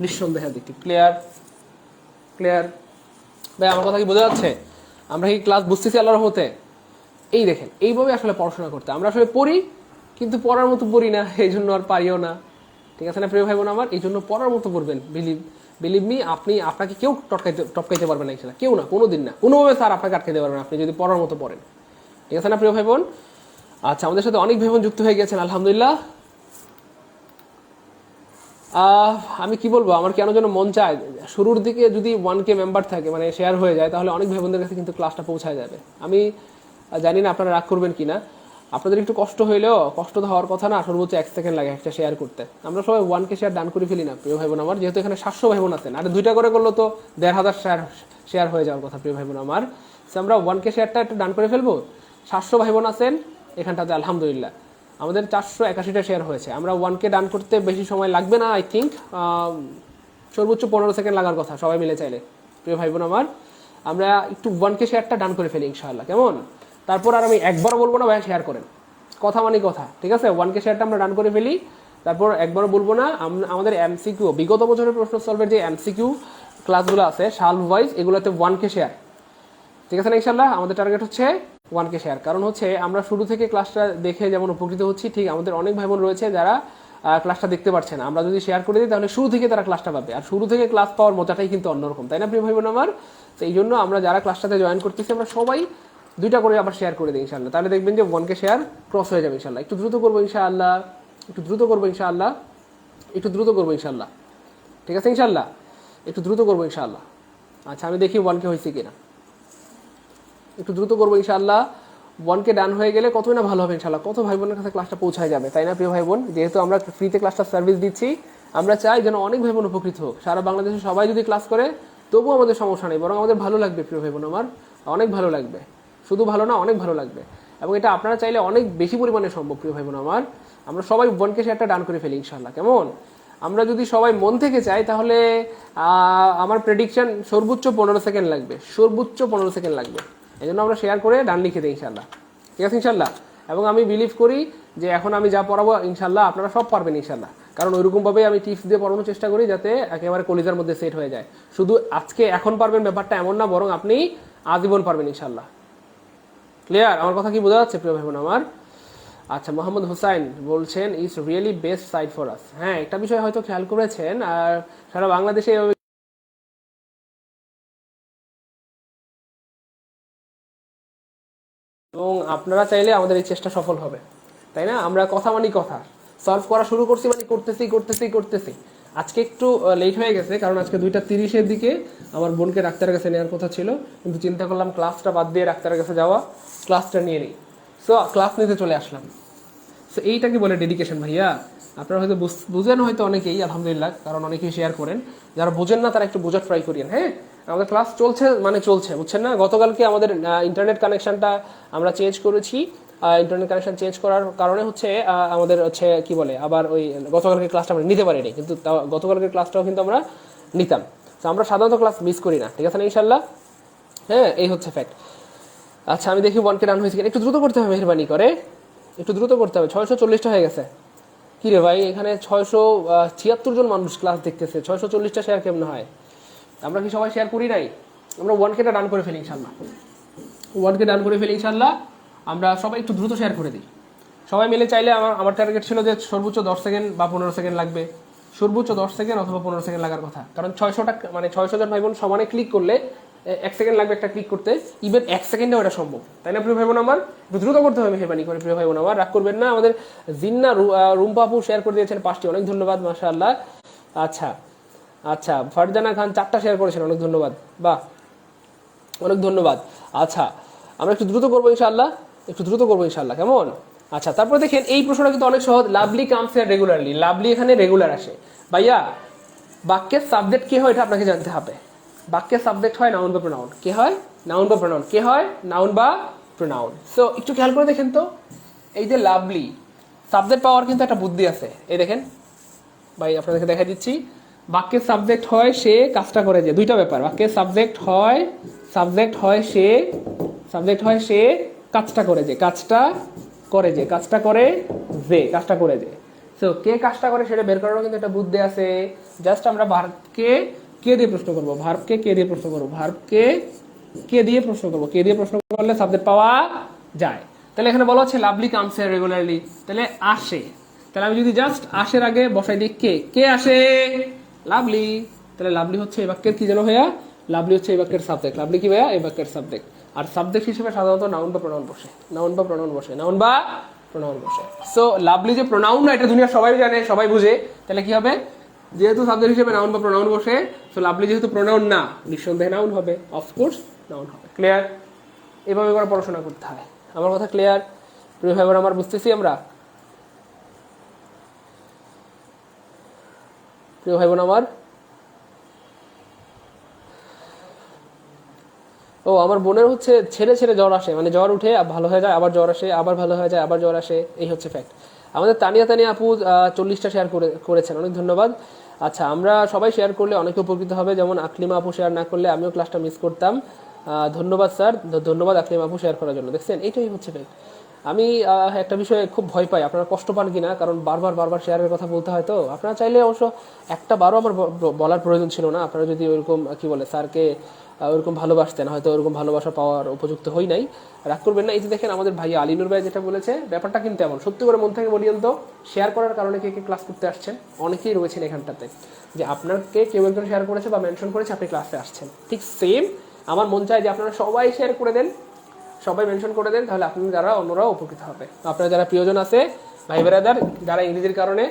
নিঃসন্দেহে অ্যাডজেক্টিভ। ক্লিয়ার? ক্লিয়ার ভাই, আমার কথা কি বোঝা যাচ্ছে? আমরা কি ক্লাস বুঝতেছি আল্লাহর রহমতে? এই দেখেন, এইভাবে আসলে পড়াশোনা করতে, আমরা আসলে পড়ি কিন্তু পড়ার মতো পড়ি না, এই জন্য আর পারিও না। ঠিক আছে না প্রিয় ভাই বোন আমার? এই জন্য পড়ার মতো পড়বেন। বিলিভ মি, আপনাকে কেউ টপকাইতে পারবে না, ইনশাল্লাহ কেউ না, কোনোদিন না, কোনোভাবে স্যার আপনাকে আটকাইতে পারবেন আপনি যদি পড়ার মতো পড়েন। ঠিক আছে না প্রিয় ভাই বোন? আচ্ছা, আমাদের সাথে অনেক ভাই বোন যুক্ত হয়ে গেছেন, আলহামদুলিল্লাহ। আমি কি বলবো, আমার কেন যেন মন চায় শুরুর দিকে যদি 1K মেম্বার থাকে, মানে শেয়ার হয়ে যায়, তাহলে অনেক ভাই বোনদের কাছে কিন্তু ক্লাসটা পৌঁছায় যাবে। আমি জানি না আপনারা রাগ করবেন কিনা, আপনাদের একটু কষ্ট হইলেও, কষ্ট তো হওয়ার কথা না, সর্বোচ্চ 1 সেকেন্ড লাগে একটা শেয়ার করতে। আমরা সবাই 1K শেয়ার ডান করে ফেলি না প্রিয় ভাই বোন আমার? যেহেতু এখানে 700 ভাই বোন আছেন, আর 2টা করে করলো তো 1500 শেয়ার হয়ে যাওয়ার কথা প্রিয় ভাই বোন আমার। আমরা 1K শেয়ারটা একটু ডান করে ফেলবো। 700 ভাই বোন আছেন এখানটাতে, আলহামদুলিল্লাহ। আমাদের 481টা শেয়ার হয়েছে। আমরা 1K ডান করতে বেশি সময় লাগবে না, আই থিঙ্ক সর্বোচ্চ 15 সেকেন্ড লাগার কথা সবাই মিলে চাইলে প্রিয় ভাই বোন আমার। আমরা একটু 1K শেয়ারটা ডান করে ফেলি ইনশাআল্লাহ, কেমন? তারপর আর আমি একবারও বলবো না ভাই শেয়ার করেন, কথা মানে কথা, ঠিক আছে? 1K শেয়ারটা আমরা ডান করে ফেলি, তারপর একবারও বলবো না। আমাদের এমসিকিউ, বিগত বছরের প্রশ্ন সলভের যে এমসিকিউ ক্লাসগুলো আছে সাল ওয়াইজ, এগুলোতে 1K শেয়ার, ঠিক আছে না? ইনশাল্লাহ আমাদের টার্গেট হচ্ছে 1K শেয়ার। কারণ হচ্ছে আমরা শুরু থেকে ক্লাসটা দেখে যেমন উপকৃত হচ্ছি, ঠিক আমাদের অনেক ভাই বোন রয়েছে যারা ক্লাসটা দেখতে পাচ্ছে না। আমরা যদি শেয়ার করে দিই তাহলে শুরু থেকে তারা ক্লাসটা পাবে, আর শুরু থেকে ক্লাস পাওয়ার মজাটাই কিন্তু অন্যরকম, তাই না প্রিয় ভাই বোন আমার? তো এই জন্য আমরা যারা ক্লাসটাতে জয়েন করতেছি, আমরা সবাই 2টা করে আবার শেয়ার করে দিই ইনশাল্লাহ। তাহলে দেখবেন যে 1K শেয়ার ক্রস হয়ে যাবে ইনশাল্লাহ। একটু দ্রুত করবো ইনশাআল্লাহ, একটু দ্রুত করবো ইনশাআল্লাহ, একটু দ্রুত করবো ইনশাআল্লাহ, ঠিক আছে ইনশাআল্লাহ? একটু দ্রুত করবো ইনশাআল্লাহ। আচ্ছা, আমি দেখি 1K হয়েছে কিনা, একটু দ্রুত করবো ইনশাআল্লাহ। 1K ডান হয়ে গেলে কতই না ভালো হবে ইনশাআল্লাহ, কত ভাই বোনের কাছে ক্লাসটা পৌঁছায় যাবে, তাই না প্রিয় ভাই বোন? যেহেতু আমরা ফ্রিতে ক্লাসটা সার্ভিস দিচ্ছি, আমরা চাই যেন অনেক ভাই বোন উপকৃত হোক। সারা বাংলাদেশে সবাই যদি ক্লাস করে তবুও আমাদের সমস্যা নেই, বরং আমাদের ভালো লাগবে প্রিয় ভাই বোন আমার, অনেক ভালো লাগবে। শুধু ভালো না, অনেক ভালো লাগবে। এবং এটা আপনারা চাইলে অনেক বেশি পরিমাণে সম্ভব প্রিয় ভাই বোন আমার। আমরা সবাই 1K শেয়ারটা ডান করে ফেলি ইনশাআল্লাহ, কেমন? আমরা যদি সবাই মন থেকে চাই তাহলে আমার প্রেডিকশন সর্বোচ্চ 15 সেকেন্ড লাগবে, সর্বোচ্চ 15 সেকেন্ড লাগবে। এই জন্য আমরা শেয়ার করে ডান লিখে দিই ইনশাল্লাহ, ঠিক আছে ইনশাল্লাহ? এবং আমি বিলিভ করি যে এখন আমি যা পড়াবো ইনশাল্লাহ আপনারা সব পারবেন ইনশাল্লাহ, কারণ ওইরকমভাবেই আমি টিপস দিয়ে পড়ানোর চেষ্টা করি যাতে একেবারে কলিজার মধ্যে সেট হয়ে যায়। শুধু আজকে এখন পারবেন ব্যাপারটা এমন না, বরং আপনি আজীবন পারবেন ইনশাল্লাহ। ক্লিয়ার? আমার কথা কি বোঝা যাচ্ছে প্রিয় ভাই বোন আমার? আচ্ছা, মোহাম্মদ হুসাইন বলছেন it's really best site for us. হ্যাঁ, একটা বিষয় হয়তো খেয়াল করেছেন, আর সারা বাংলাদেশে এবং আপনারা চাইলে আমাদের এই চেষ্টা সফল হবে, তাই না? আমরা কথা মানি কথা, সলভ করা শুরু করছি মানে করতেছি। আজকে একটু লেট হয়ে গেছে, কারণ আজকে 2:30-এর দিকে আমার বোনকে ডাক্তারের কাছে নেওয়ার কথা ছিল, কিন্তু চিন্তা করলাম ক্লাসটা বাদ দিয়ে ডাক্তারের কাছে যাওয়া, ক্লাসটা নিয়ে নিই। সো ক্লাস নিতে চলে আসলাম। সো এইটা কি বলে ডেডিকেশন ভাইয়া? আপনারা হয়তো বুঝেন হয়তো অনেকেই, আলহামদুলিল্লাহ, কারণ অনেকেই শেয়ার করেন। যারা বোঝেন না তারা একটু বোঝার ট্রাই করেন। হ্যাঁ, আমাদের ক্লাস চলছে মানে চলছে, বুঝছেন না? গতকালকে আমাদের ইন্টারনেট কানেকশনটা আমরা চেঞ্জ করেছি। ইন্টারনেট কানেকশন চেঞ্জ করার কারণে হচ্ছে আমাদের হচ্ছে কি বলে, আবার ওই গতকালকে ক্লাসটা আমরা নিতে পারিনি, কিন্তু গতকালকের ক্লাসটাও কিন্তু আমরা নিতাম। তো আমরা সাধারণত ক্লাস মিস করি না, ঠিক আছে না ইনশাল্লাহ? হ্যাঁ, এই হচ্ছে ফ্যাক্ট। আচ্ছা, আমি দেখি 1K ডান হয়েছে কিনা, একটু দ্রুত করতে হবে মেহরবানি করে, একটু দ্রুত করতে হবে। 640টা হয়ে গেছে। কি রে ভাই, এখানে 676 জন মানুষ ক্লাস দেখতেছে, 640টা শেয়ার কেমন হয়? আমরা কি সবাই শেয়ার করি নাই? আমরা 1Kটা ডান করে ফেলি ইনশাল্লাহ, 1K ডান করে ফেলি ইনশাল্লাহ। আমরা সবাই একটু দ্রুত শেয়ার করে দিই, সবাই মিলে চাইলে। আমার টার্গেট ছিল যে সর্বোচ্চ 10 সেকেন্ড বা 15 সেকেন্ড লাগবে, সর্বোচ্চ 10 সেকেন্ড অথবা 15 সেকেন্ড লাগার কথা, কারণ 600টা মানে 600 জন ভাই বোন সমানে ক্লিক করলে 1 সেকেন্ড লাগবে একটা ক্লিক করতে, ইভেন 1 সেকেন্ডে ওটা সম্ভব, তাই না প্রিয় ভাই বোন আমার? একটু দ্রুত করতে হবে মেহরবানি করে প্রিয় ভাই বোন আমার, রাগ করবেন না। আমাদের জিন্না রুম্পা আপু শেয়ার করে দিয়েছেন 5টি, অনেক ধন্যবাদ, মাশাআল্লাহ। আচ্ছা, ফারজানা খান 4টা শেয়ার করেছেন, অনেক ধন্যবাদ, বাহ, অনেক ধন্যবাদ। আচ্ছা, আমরা একটু দ্রুত করবো ইনশাআল্লাহ, একটু দ্রুত করবো ইনশাআল্লাহ, কেমন? আচ্ছা, তারপরে দেখেন এই প্রশ্নটা কিন্তু অনেক সহজ। Lovely comes here regularly, lovely এখানে রেগুলার আসে। ভাইয়া, বাক্যের সাবজেক্ট কি হয় এটা আপনাকে জানতে হবে। বাক্যের সাবজেক্ট হয় নাউন বা প্রোনাউন। কে হয়? নাউন বা প্রোনাউন। কে হয়? নাউন বা প্রোনাউন। সো একটু খেয়াল করে দেখেন তো, এই যে লাভলি, সাবজেক্ট পাওয়ার কিন্তু একটা বুদ্ধি আছে। এই দেখেন ভাই, আপনাদেরকে দেখা দিচ্ছি, বাক্যের সাবজেক্ট হয় সে, কাজটা করে যে। দুইটা ব্যাপার, বাক্যের সাবজেক্ট হয় সে, সাবজেক্ট হয় সে, কাজটা করে যে, কাজটা করে যে, কাজটা করে যে, কাজটা করে যে। সো কে কাজটা করে সেটা বের করারও কিন্তু একটা বুদ্ধি আছে। জাস্ট আমরা ভার্বকে কে দিয়ে প্রশ্ন করবো, ভার্বকে কে দিয়ে প্রশ্ন করবো, ভার্বকে কে দিয়ে প্রশ্ন করবো, কে দিয়ে প্রশ্ন করলে সাবজেক্ট পাওয়া যায়। তাহলে এখানে বলা হচ্ছে লাভলি কামস হিয়ার রেগুলারলি, তাহলে আসে। তাহলে আমি যদি জাস্ট আসের আগে বসাই দিই কে, কে আসে? লাভলি। তাহলে লাভলি হচ্ছে এই বাক্যের কি যেন ভাইয়া? লাভলি হচ্ছে এই বাক্যের সাবজেক্ট। লাভলি কি ভাইয়া? এই বাক্যের সাবজেক্ট। আর সাবজেক্ট হিসেবে সাধারণত নাউন বা প্রোনাউন বসে, নাউন বা প্রোনাউন বসে, নাউন বা প্রোনাউন বসে। সো লাভলি যে প্রোনাউন না, এটা দুনিয়া সবাই জানে, সবাই বুঝে। তাহলে কি হবে? যেহেতু সাবজেক্ট হিসেবে নাউন বা প্রোনাউন বসে, সো লাভলি যেহেতু প্রোনাউন না, নিঃসন্দেহে নাউন হবে, অফকোর্স নাউন হবে। ক্লিয়ার? এভাবে করে পড়াশোনা করতে হয়। আমার কথা ক্লিয়ার? প্রিয় ভাই বোন আমার, বুঝতেছি আমরা? প্রিয় ভাই বোন আমার, ও আমার বোনের হচ্ছে ছেড়ে ছেড়ে জ্বর আসে, মানে জ্বর উঠে ভালো হয়ে যায়, আবার জ্বর আসে, আবার ভালো হয়ে যায়, আবার জ্বর আসে, এই হচ্ছে ফ্যাক্ট। আমাদের তানিয়া আপু 40টা শেয়ার করেছেন, অনেক ধন্যবাদ। আচ্ছা, আমরা সবাই শেয়ার করলে অনেকে উপকৃত হবে, যেমন আকলিমা আপু শেয়ার না করলে আমিও ক্লাসটা মিস করতাম। ধন্যবাদ স্যার, ধন্যবাদ আকলিমা আপু শেয়ার করার জন্য। দেখছেন, এইটাই হচ্ছে ফ্যাক্ট। আমি একটা বিষয়ে খুব ভয় পাই, আপনারা কষ্ট পান কিনা, কারণ বারবার শেয়ারের কথা বলতে হয়। তো আপনারা চাইলে অবশ্য একটা বারও আমার বলার প্রয়োজন ছিল না। আপনারা যদি ওইরকম কি বলে স্যারকে ওরকম ভালোবাসতেন, হয়তো ওরকম ভালোবাসা পাওয়ার উপযুক্ত হই নাই, রাগ করবেন না। এই যে দেখেন আমাদের ভাই আলিনুর ভাই যেটা বলেছে, ব্যাপারটা কিন্তু এমন। সত্যি করে মন থেকে বলিয়েন তো, শেয়ার করার কারণে কে কে ক্লাস করতে আসছেন? অনেকেই রয়েছেন এখানটাতে, যে আপনাকে কেউ একজন শেয়ার করেছে বা মেনশন করেছে, আপনি ক্লাসে আসছেন। ঠিক সেম আমার মন চায় যে আপনারা সবাই শেয়ার করে দেন, সবাই মেনশন করে দেন, তাহলে আপনি যারা অন্যরাও উপকৃত হবে। আপনারা যারা প্রিয়জন আছে, ভাই বেড়াদার, যারা ইংরেজির কারণে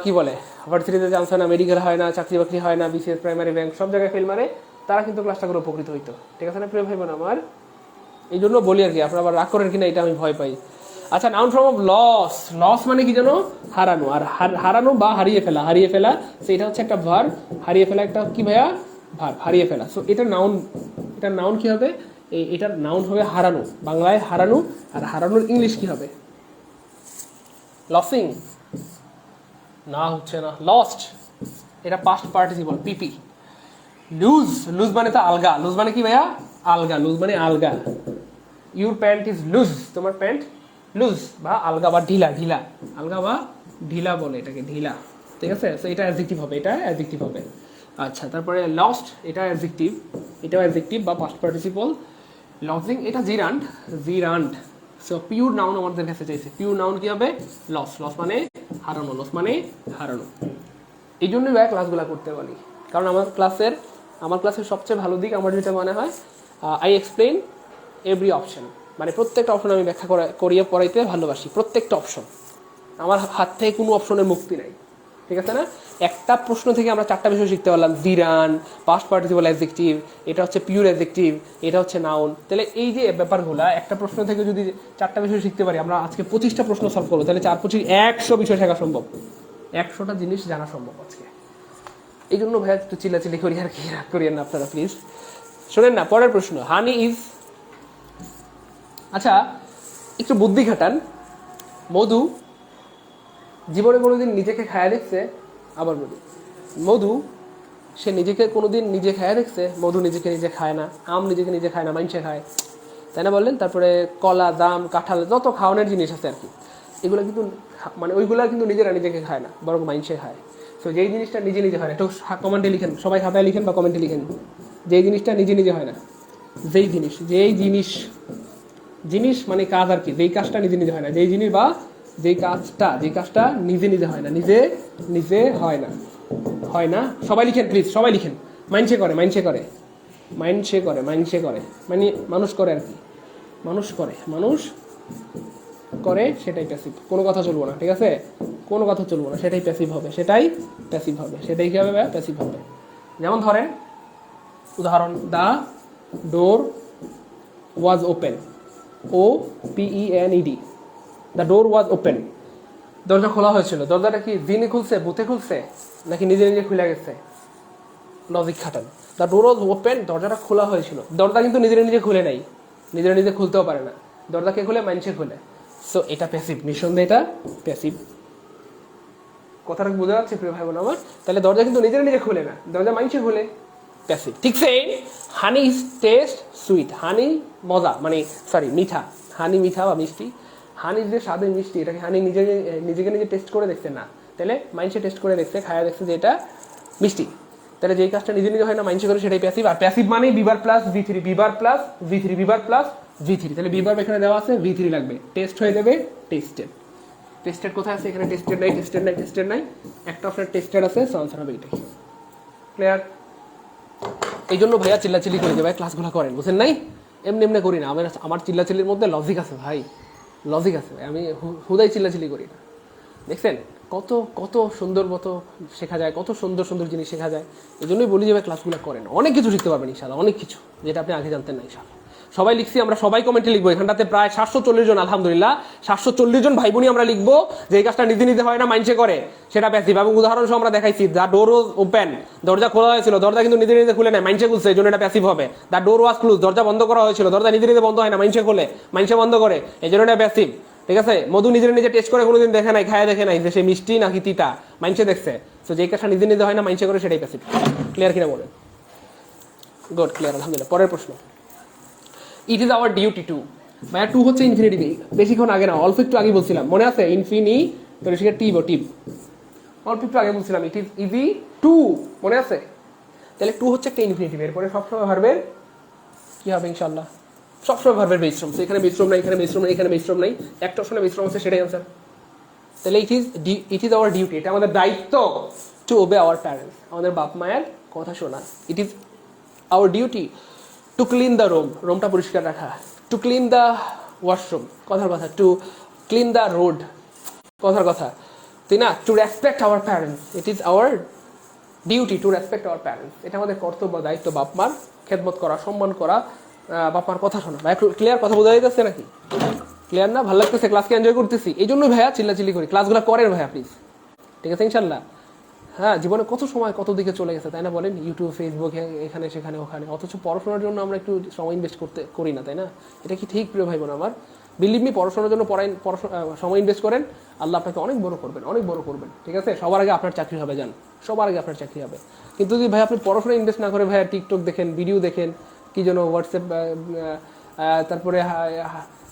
কি বলে ভার্সিটিতে চান্স হয় না, মেডিকেল হয় না, চাকরি বাকরি হয় না, বিসিএস, প্রাইমারি, ব্যাংক, সব জায়গায় ফেল মারে, তারা কিন্তু ক্লাসটা করে উপকৃত হইতো। ঠিক আছে না প্রিয় ভাই বোন আমার? এই জন্য বলি আর কি, আপনারা আবার রাগ করেন কিনা এটা আমি ভয় পাই। আচ্ছা, noun form of loss. Loss মানে কি যেন? হারানো। আর হারানো বা হারিয়ে ফেলা, হারিয়ে ফেলা, সেটা হচ্ছে একটা ভার্ব। হারিয়ে ফেলা একটা কি ভাইয়া? ভার্ব, হারিয়ে ফেলা। সো এটা নাউন, এটা নাউন কি হবে? এটার নাউন হবে হারানো, বাংলায় হারানো। আর হারানোর ইংলিশ কি হবে? লসিং না, হচ্ছে না, লস্ট। এটা পাস্ট পার্টিসিপল, পিপি। লুজ, লুজ মানে তো আলগা। লুজ মানে কি ভাইয়া? আলগা। লুজ মানে আলগা। ইউর প্যান্ট ইজ লুজ, তোমার প্যান্ট লুজ বা আলগা বা ঢিলা। ঢিলা, আলগা বা ঢিলা বলে এটাকে, ঢিলা। ঠিক আছে? সো এটা অ্যাডজেক্টিভ হবে, এটা অ্যাডজেক্টিভ হবে। আচ্ছা, তারপরে লস্ট, এটা অ্যাডজেক্টিভ, এটাও অ্যাডজেক্টিভ বা পাস্ট পার্টিসিপল। লসিং, এটা জিরান্ড, জিরান্ড। সো পিওর নাউন আমাদের কাছে চাইছে। পিওর নাউন কি হবে? লস। লস মানে হারানো, লস মানে হারানো। এই জন্যই ভাই ক্লাসগুলো করতে বলি, কারণ আমার ক্লাসের সবচেয়ে ভালো দিক আমার যেটা মনে হয়, আই এক্সপ্লেইন এভরি অপশন। মানে প্রত্যেকটা অপশন আমি ব্যাখ্যা করিয়ে পড়াইতে ভালোবাসি। প্রত্যেকটা অপশন, আমার হাত থেকে কোনো অপশনের মুক্তি নাই। ঠিক আছে না? একটা প্রশ্ন থেকে আমরা 4টা বিষয় শিখতে পারলাম। জিরান, পাস্ট পার্টিসিপল অ্যাডজেক্টিভ, এটা হচ্ছে পিওর অ্যাডজেক্টিভ, এটা হচ্ছে নাউন। তাহলে এই যে ব্যাপারগুলো, একটা প্রশ্ন থেকে যদি 4টা বিষয় শিখতে পারি, আমরা আজকে 25টা প্রশ্ন সলভ করবো, তাহলে 4 25 100 বিষয় শেখা সম্ভব, 100টা জিনিস জানা সম্ভব আজকে। এই জন্য ভাইয়া একটু চিল্লাচিল্লি করি আর কি, রাগ করিয়েন না আপনারা প্লিজ। শোনেন না, পরের প্রশ্ন, হানি ইজ। আচ্ছা, একটু বুদ্ধি খাটান। মধু জীবনে কোনোদিন নিজেকে খায়া দেখছে? আবার বলি, মধু সে নিজেকে কোনোদিন নিজে খায়া দেখছে? মধু নিজেকে নিজে খায় না, আম নিজেকে নিজে খায় না, মাইনসে খায়, তাই না বললেন? তারপরে কলা, জাম, কাঁঠাল, যত খাওয়ানোর জিনিস আছে আর কি, এগুলো কিন্তু মানে ওইগুলা কিন্তু নিজেরা নিজেকে খায় না, বরং মাইনসে খায়। তো যেই জিনিসটা নিজে নিজে হয় না, একটু কমেন্টে লিখেন, সবাই খাতায় লিখেন বা কমেন্টে লিখেন, যেই জিনিসটা নিজে নিজে হয় না। যেই জিনিস মানে কাজ আর কি, যেই কাজটা নিজে নিজে হয় না, যেই জিনিস বা যেই কাজটা নিজে নিজে হয় না, নিজে নিজে হয় না, হয় না। সবাই লিখেন প্লিজ, সবাই লিখেন। মাইনসে করে, মাইনসে করে, মাইনসে করে, মাইনসে করে, মানে মানুষ করে আর কি, মানুষ করে, সেটাই প্যাসিভ। কোনো কথা চলবো না, ঠিক আছে? কোনো কথা চলবো না, সেটাই প্যাসিভ হবে, সেটাই প্যাসিভ হবে, সেটাই কি হবে? প্যাসিভ হবে। যেমন ধরেন উদাহরণ, the door was open, OPENED, the door was open. দরজা খোলা হয়েছিল। দরজাটা কি জিনি খুলছে, ভূতে খুলছে, নাকি নিজে নিজে খুলে গেছে? লজিক খাটান। দ্য ডোর ওয়াজ ওপেন, দরজাটা খোলা হয়েছিল। দরজা কিন্তু নিজের নিজে খুলে নাই, নিজের নিজে খুলতেও পারে না। দরজা কে খুলে? মাইনসে খুলে। সো এটা প্যাসিভ, নিঃসন্দেহে এটা প্যাসিভ। কথাটা বোঝা যাচ্ছে প্রিয় ভাই বোন আমার? তাহলে দরজা কিন্তু নিজের নিজে খুলে না, দরজা মাইনসে খুলে, প্যাসিভ। ঠিক same honey is taste sweet, honey মজা মানে সরি মিঠা, হানি মিঠা বা মিষ্টি। হানির যে স্বাদে মিষ্টি, এটাকে হানি নিজেকে নিজে টেস্ট করে দেখছে না, তাহলে মাইনসে টেস্ট করে দেখছে, খায়া দেখছে যে এটা মিষ্টি। তাহলে যেই কাজটা নিজে নিজে হয় না, মাইনসে করে, সেটাই প্যাসিভ। আর প্যাসিভ মানেই বিভার প্লাস V3, বিভার প্লাস V3, বিভার প্লাস V3। তাহলে বিভার এখানে দেওয়া আছে, V3 লাগবে, টেস্ট হয়ে যাবে টেস্টেড। টেস্টেড কোথায় আছে? এখানে টেস্টেড নাই, টেস্টেড নাই, টেস্টেড নাই, একটা অপশন টেস্টেড আছে, সো আনসার হবে এটাই। ক্লিয়ার? এই জন্য ভাইয়া চিল্লাচিল্লি করে যে ভাই ক্লাসগুলো করেন, বুঝেন নাই? এমনি এমনি করি না, আমার চিল্লাচিল্লির মধ্যে লজিক আছে ভাই, লজিক আছে। আমি হুদাই চিল্লাচিল্লি করি না। দেখছেন কত কত সুন্দর মতো শেখা যায়, কত সুন্দর সুন্দর জিনিস শেখা যায়। এই জন্যই বলি যে ভাই ক্লাসগুলো করেন, অনেক কিছু শিখতে পারবেন ইনশাআল্লাহ, অনেক কিছু যেটা আপনি আগে জানতেন না ইনশাআল্লাহ। সবাই লিখছি, আমরা সবাই কমেন্টে লিখবো। এখানটাতে প্রায় 740 জন, আলহামদুলিল্লাহ 740 জন ভাই বোনই আমরা লিখবো যে এই কাজটা নিজে নিজে হয় না, মাইন্ডসে করে, সেটা প্যাসিভ। এবং উদাহরণ সহ আমরা দেখাইছি, দ্য ডোর ওয়াজ ওপেন, দরজা খোলা হয়েছিল, দরজা কিন্তু নিজে নিজে খুলে নেয়, মাইন্ডসে খুলছে, এই জন্য এটা প্যাসিভ হবে। দ্য ডোর ওয়াজ ক্লোজ, দরজা বন্ধ করা হয়েছিল, দরজা নিজে নিজে বন্ধ হয় না, মাইন্ডসে খোলে, মাইন্ডসে বন্ধ করে, এই জন্য এটা প্যাসিভ। ঠিক আছে? মধু নিজে নিজে টেস্ট করে কোনোদিন দেখে নাই, খায় দেখে নাই যে সে মিষ্টি নাকি তিতা, মাইন্ডসে দেখছে। তো যে কাজটা নিজে নিজে হয় না, মাইন্ডসে করে, সেটাই প্যাসিভ। ক্লিয়ার কিনা বলেন? গুড, ক্লিয়ার, আলহামদুলিল্লাহ। পরের প্রশ্ন, it is our duty to. ভাইয়া টু হচ্ছে ইনফিনিটিভ, বেশিক্ষণ আগে না, অল্প একটু আগে বলছিলাম, মনে আছে? ইনফিনি তো সেটা টিপ, টিপ অল্প একটু আগে বলছিলাম, ইট ইজ ইজি টু, মনে আছে? তাহলে টু হচ্ছে একটা ইনফিনিটিভ, এরপরে সবসময় ভার্বের কি হবে ইনশাল্লাহ? সবসময় ভার্বের বিশ্রম। এখানে বিশ্রম নাই, এখানে বিশ্রম নাই, এখানে বিশ্রম নাই, একটা অপশনে বিশ্রম আছে, সেটাই আনসার। তাহলে ইট ইজ আওয়ার ডিউটি, এটা আমাদের দায়িত্ব, টু ওবে আওয়ার প্যারেন্টস, আমাদের বাপ মায়ের কথা শোনা। It is our duty to clean the room, রুমটা পরিষ্কার রাখা, টু ক্লিন দ্য ওয়াশরুম, কথার কথা, টু ক্লিন দ্য রোড, কথার কথা, তাই না? To respect our parents, it is our duty to respect our parents, এটা আমাদের কর্তব্য, দায়িত্ব, বাপ মার খেদমত করা, সম্মান করা, বাপ মার কথা শোনা। ভাই ক্লিয়ার? কথা বোঝা যাচ্ছে নাকি? ক্লিয়ার না? ভালো লাগতেছে? ক্লাসকে এনজয় করতেছি, এই জন্যই ভাইয়া চিল্লাচিল্লি করি। ক্লাসগুলো করেন ভাইয়া প্লিজ, ঠিক আছে ইনশাল্লাহ? হ্যাঁ, জীবনে কত সময় কত দিকে চলে গেছে, তাই না বলেন? ইউটিউব, ফেসবুক, এখানে সেখানে ওখানে, অথচ পড়াশোনার জন্য আমরা একটু সময় ইনভেস্ট করি না, তাই না? এটা কি ঠিক প্রিয় ভাই বোন আমার? বিলিভ মি, পড়াশোনার জন্য সময় ইনভেস্ট করেন, আল্লাহ আপনাকে অনেক বড় করবেন, অনেক বড় করবেন। ঠিক আছে? সবার আগে আপনার চাকরি হবে, যান, সবার আগে আপনার চাকরি হবে। কিন্তু যদি ভাই আপনি পড়াশোনা ইনভেস্ট না করে ভাইয়া টিকটক দেখেন, ভিডিও দেখেন, কি যেন হোয়াটসঅ্যাপ, তারপরে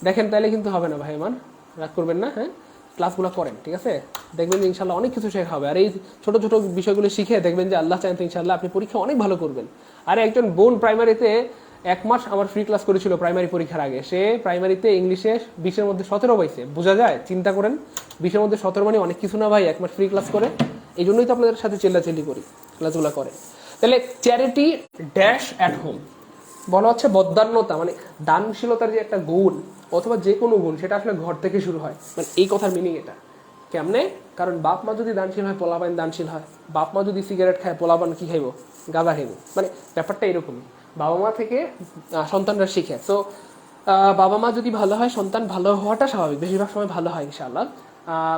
দেখেন, তাইলে কিন্তু হবে না ভাই আমার, রাগ করবেন না। হ্যাঁ, ক্লাসগুলো করেন, ঠিক আছে? দেখবেন যে ইনশাল্লাহ অনেক কিছু শেখা হবে। আর এই ছোটো ছোটো বিষয়গুলো শিখে দেখবেন যে আল্লাহ চান তো ইনশাল্লাহ আপনি পরীক্ষা অনেক ভালো করবেন। আর একজন বোন প্রাইমারিতে 1 মাস আমার ফ্রি ক্লাস করেছিল প্রাইমারি পরীক্ষার আগে, সে প্রাইমারিতে ইংলিশে 20-এর মধ্যে 17 পাইছে। বোঝা যায়? চিন্তা করেন, 20-এর মধ্যে 17 মানে অনেক কিছু না ভাই, 1 মাস ফ্রি ক্লাস করে। এই জন্যই তো আপনাদের সাথে চিল্লাচিল্লি করি, ক্লাসগুলো করে। তাহলে চ্যারিটি ড্যাশ অ্যাট হোম, বলা হচ্ছে বদান্যতা মানে দানশীলতার যে একটা গুণ অথবা যে কোনো গুণ, সেটা আসলে ঘর থেকে শুরু হয়। মানে এই কথার মিনিং এটা কেমনে? কারণ বাপ মা যদি দানশীল হয়, পোলাপান দানশীল হয়। বাপ মা যদি সিগারেট খায়, পোলাপান কি খাইব? গাঁজা খাইব। মানে ব্যাপারটা এরকমই, বাবা মা থেকে সন্তানরা শিখে। সো বাবা মা যদি ভালো হয়, সন্তান ভালো হওয়াটা স্বাভাবিক, বেশিরভাগ সময় ভালো হয় ইনশাআল্লাহ।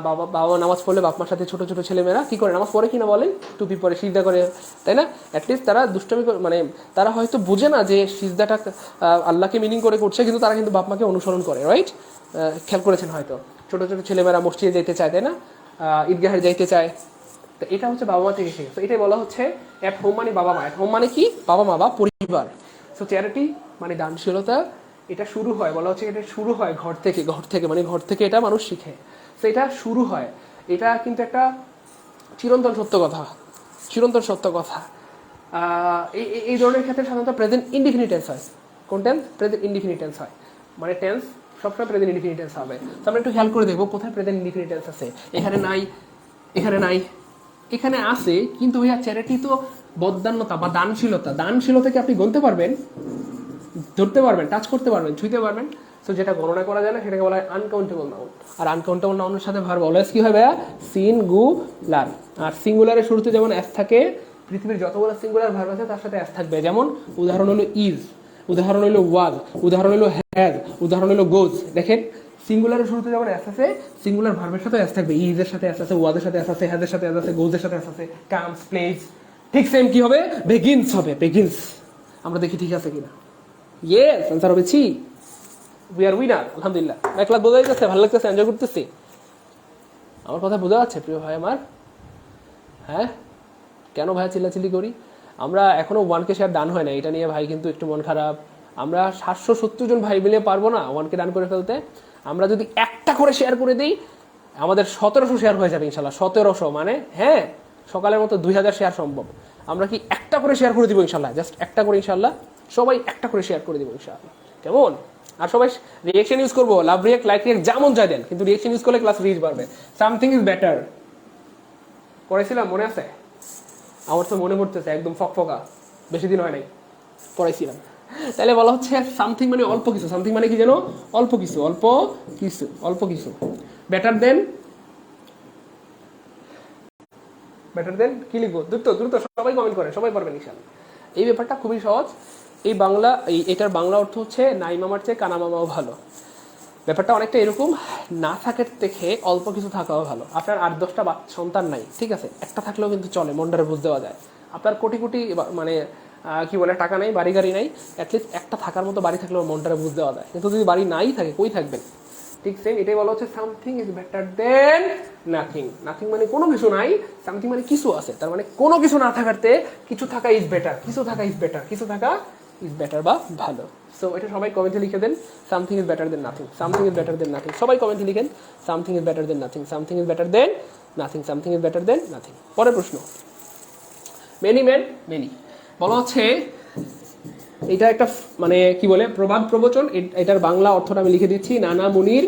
বাবা নামাজ পড়লে বাপ মার সাথে ছোট ছোট ছেলেমেয়েরা কি করে? নামাজ পড়ে কিনা বলেন? টুপি পরে, সিজদা করে, তাই না? অ্যাটলিস্ট তারা দুষ্টামি মানে তারা হয়তো বুঝে না যে সিজদাটা আল্লাহকে মিনিং করে করছে, কিন্তু তারা কিন্তু বাপ মাকে অনুসরণ করে, রাইট? খেয়াল করেছেন হয়তো, ছোট ছোট ছেলেমেয়েরা মসজিদে যেতে চায়, তাই না? ঈদগাহে যাইতে চায়। তো এটা হচ্ছে বাবা মা থেকে শিখে। তো এটাই বলা হচ্ছে অ্যাট হোম মানে বাবা মা। অ্যাট হোম মানে কি? বাবা মা বা পরিবার। সো চ্যারিটি মানে দানশীলতা, এটা শুরু হয়, বলা হচ্ছে এটা শুরু হয় ঘর থেকে। ঘর থেকে মানে ঘর থেকে এটা মানুষ শিখে। তো এটা শুরু হয়, এটা কিন্তু একটা চিরন্তন সত্য কথা, চিরন্তন সত্য কথা। এই ধরনের ক্ষেত্রে সাধারণত প্রেজেন্ট ইনডিফিনিট টেন্স হয়। কোন টেন্স? প্রেজেন্ট ইনডিফিনিট টেন্স হয়। মানে টেন্স সবসময় প্রেজেন্ট ইনডিফিনিট টেন্স হবে। তো আমরা একটু খেয়াল করে দেখবো কোথায় প্রেজেন্ট ইনডিফিনিট টেন্স আছে। এখানে নাই, এখানে নাই, এখানে আছে। কিন্তু ভাইয়া চ্যারিটি তো বদান্যতা বা দানশীলতা, দানশীলতাকে আপনি গুনতে পারবেন, ধরতে পারবেন, টাচ করতে পারবেন, ছুঁতে পারবেন। তো যেটা গণনা করা যায় না সেটাকে বলা হয় আনকাউন্টেবল নাউন। আর আনকাউন্টেবল নাউনের সাথে ভার্ব অলওয়েজ কি হয় ভাইয়া? সিঙ্গুলার। আর সিঙ্গুলারের শুরুতে যেমন এস থাকে, পৃথিবীর যতগুলো সিঙ্গুলার ভার্ব আছে তার সাথে এস থাকবে। যেমন উদাহরণ হলো ইজ, উদাহরণ হলো ওয়াজ, উদাহরণ হলো হ্যাজ, উদাহরণ হলো গোজ। দেখেন সিঙ্গুলারের শুরুতে যেমন এস আছে, সিঙ্গুলার ভার্বের সাথে এস থাকবে। ইজের সাথে এস আছে, ওয়াজের সাথে এস আছে, হ্যাজের সাথে এস আছে, গোজের সাথে এস আছে, কামস, প্লেজ, ঠিক সেম কি হবে, বেগিনস হবে, বেগিনস। আমরা দেখি ঠিক আছে কিনা। ইয়েস, আনসার হবে সি। উই আর উইনার, আলহামদুলিল্লাহ। এক লাখ বোঝা যাচ্ছে, ভালো লাগতেছে, এনজয় করতেছি। আমার কথা বোঝা যাচ্ছে প্রিয় ভাই আমার? হ্যাঁ, কেন ভাই চিল্লাচিল্লি করি? আমরা এখনো 1K শেয়ার ডান হয় না, এটা নিয়ে ভাই কিন্তু একটু মন খারাপ। আমরা 770 জন ভাই মিলে পারবো না 1K ডান করে ফেলতে। আমরা যদি একটা করে শেয়ার করে দিই, আমাদের 1700 শেয়ার হয়ে যাবে ইনশাল্লাহ। 1700 মানে হ্যাঁ, সকালের মতো 2000 শেয়ার সম্ভব। আমরা কি একটা করে শেয়ার করে দিব ইনশাল্লাহ, জাস্ট একটা করে ইনশাল্লাহ, সবাই একটা করে শেয়ার করে দিব ইনশাল্লাহ, কেমন? আর সবাই রিয়েকশন ইউজ করবো, লাভ রিয়েক্ট, লাইক রিয়েক্ট, যেমন যা দেন, কিন্তু রিয়েকশন ইউজ করলে ক্লাস রিচ বাড়বে। সামথিং ইজ বেটার পড়াইছিলাম, মনে আছে? আমার তো মনে পড়তেছে, একদম ফকফকা, বেশি দিন হয় নাই পড়াইছিলাম। তাহলে বলা হচ্ছে সামথিং মানে অল্প কিছু, সামথিং মানে কি যেন, অল্প কিছু, অল্প কিছু, অল্প কিছু। বেটার দেন, বেটার দেন কি লিখবো? দ্রুত দ্রুত সবাই কমেন্ট করে, সবাই পারবেন ইনশাআল্লাহ। এই ব্যাপারটা খুবই সহজ। এই বাংলা, এটার বাংলা অর্থ হচ্ছে নাই মামার চেয়ে কানা মামাও ভালো। ব্যাপারটা অনেকটা এরকম, না থাকার থেকে অল্প কিছু থাকাও ভালো। আপনার 8-10টা সন্তান নাই, ঠিক আছে, একটা থাকলেও কিন্তু চলে, মনটারে বুঝ দেওয়া যায়। আপনার কোটি কোটি মানে কি বলে টাকা নেই, বাড়ি গাড়ি নাই, অ্যাটলিস্ট একটা থাকার মতো বাড়ি থাকলেও মনটারে বুঝ দেওয়া যায়। কিন্তু যদি বাড়ি নাই থাকে, কই থাকবেন? ঠিক সেম এটাই বলা হচ্ছে something is better than nothing. Nothing মানে কোনো কিছু নাই, সামথিং মানে কিছু আছে। তার মানে কোনো কিছু না থাকাতে কিছু থাকা ইজ বেটার, কিছু থাকা ইজ বেটার, কিছু থাকা ইজ বেটার বা ভালো। সো এটা সবাই কমেন্টে লিখে দেন, something is better than nothing, something is better than nothing. সবাই কমেন্টে লিখেন something is better than nothing, something is better than nothing, something is better than nothing. পরের প্রশ্ন, মেনি ম্যান মেনি বলা হচ্ছে, এটা একটা মানে কি বলে প্রবাদ প্রবচন। এটার বাংলা অর্থটা আমি লিখে দিচ্ছি, নানা মুনির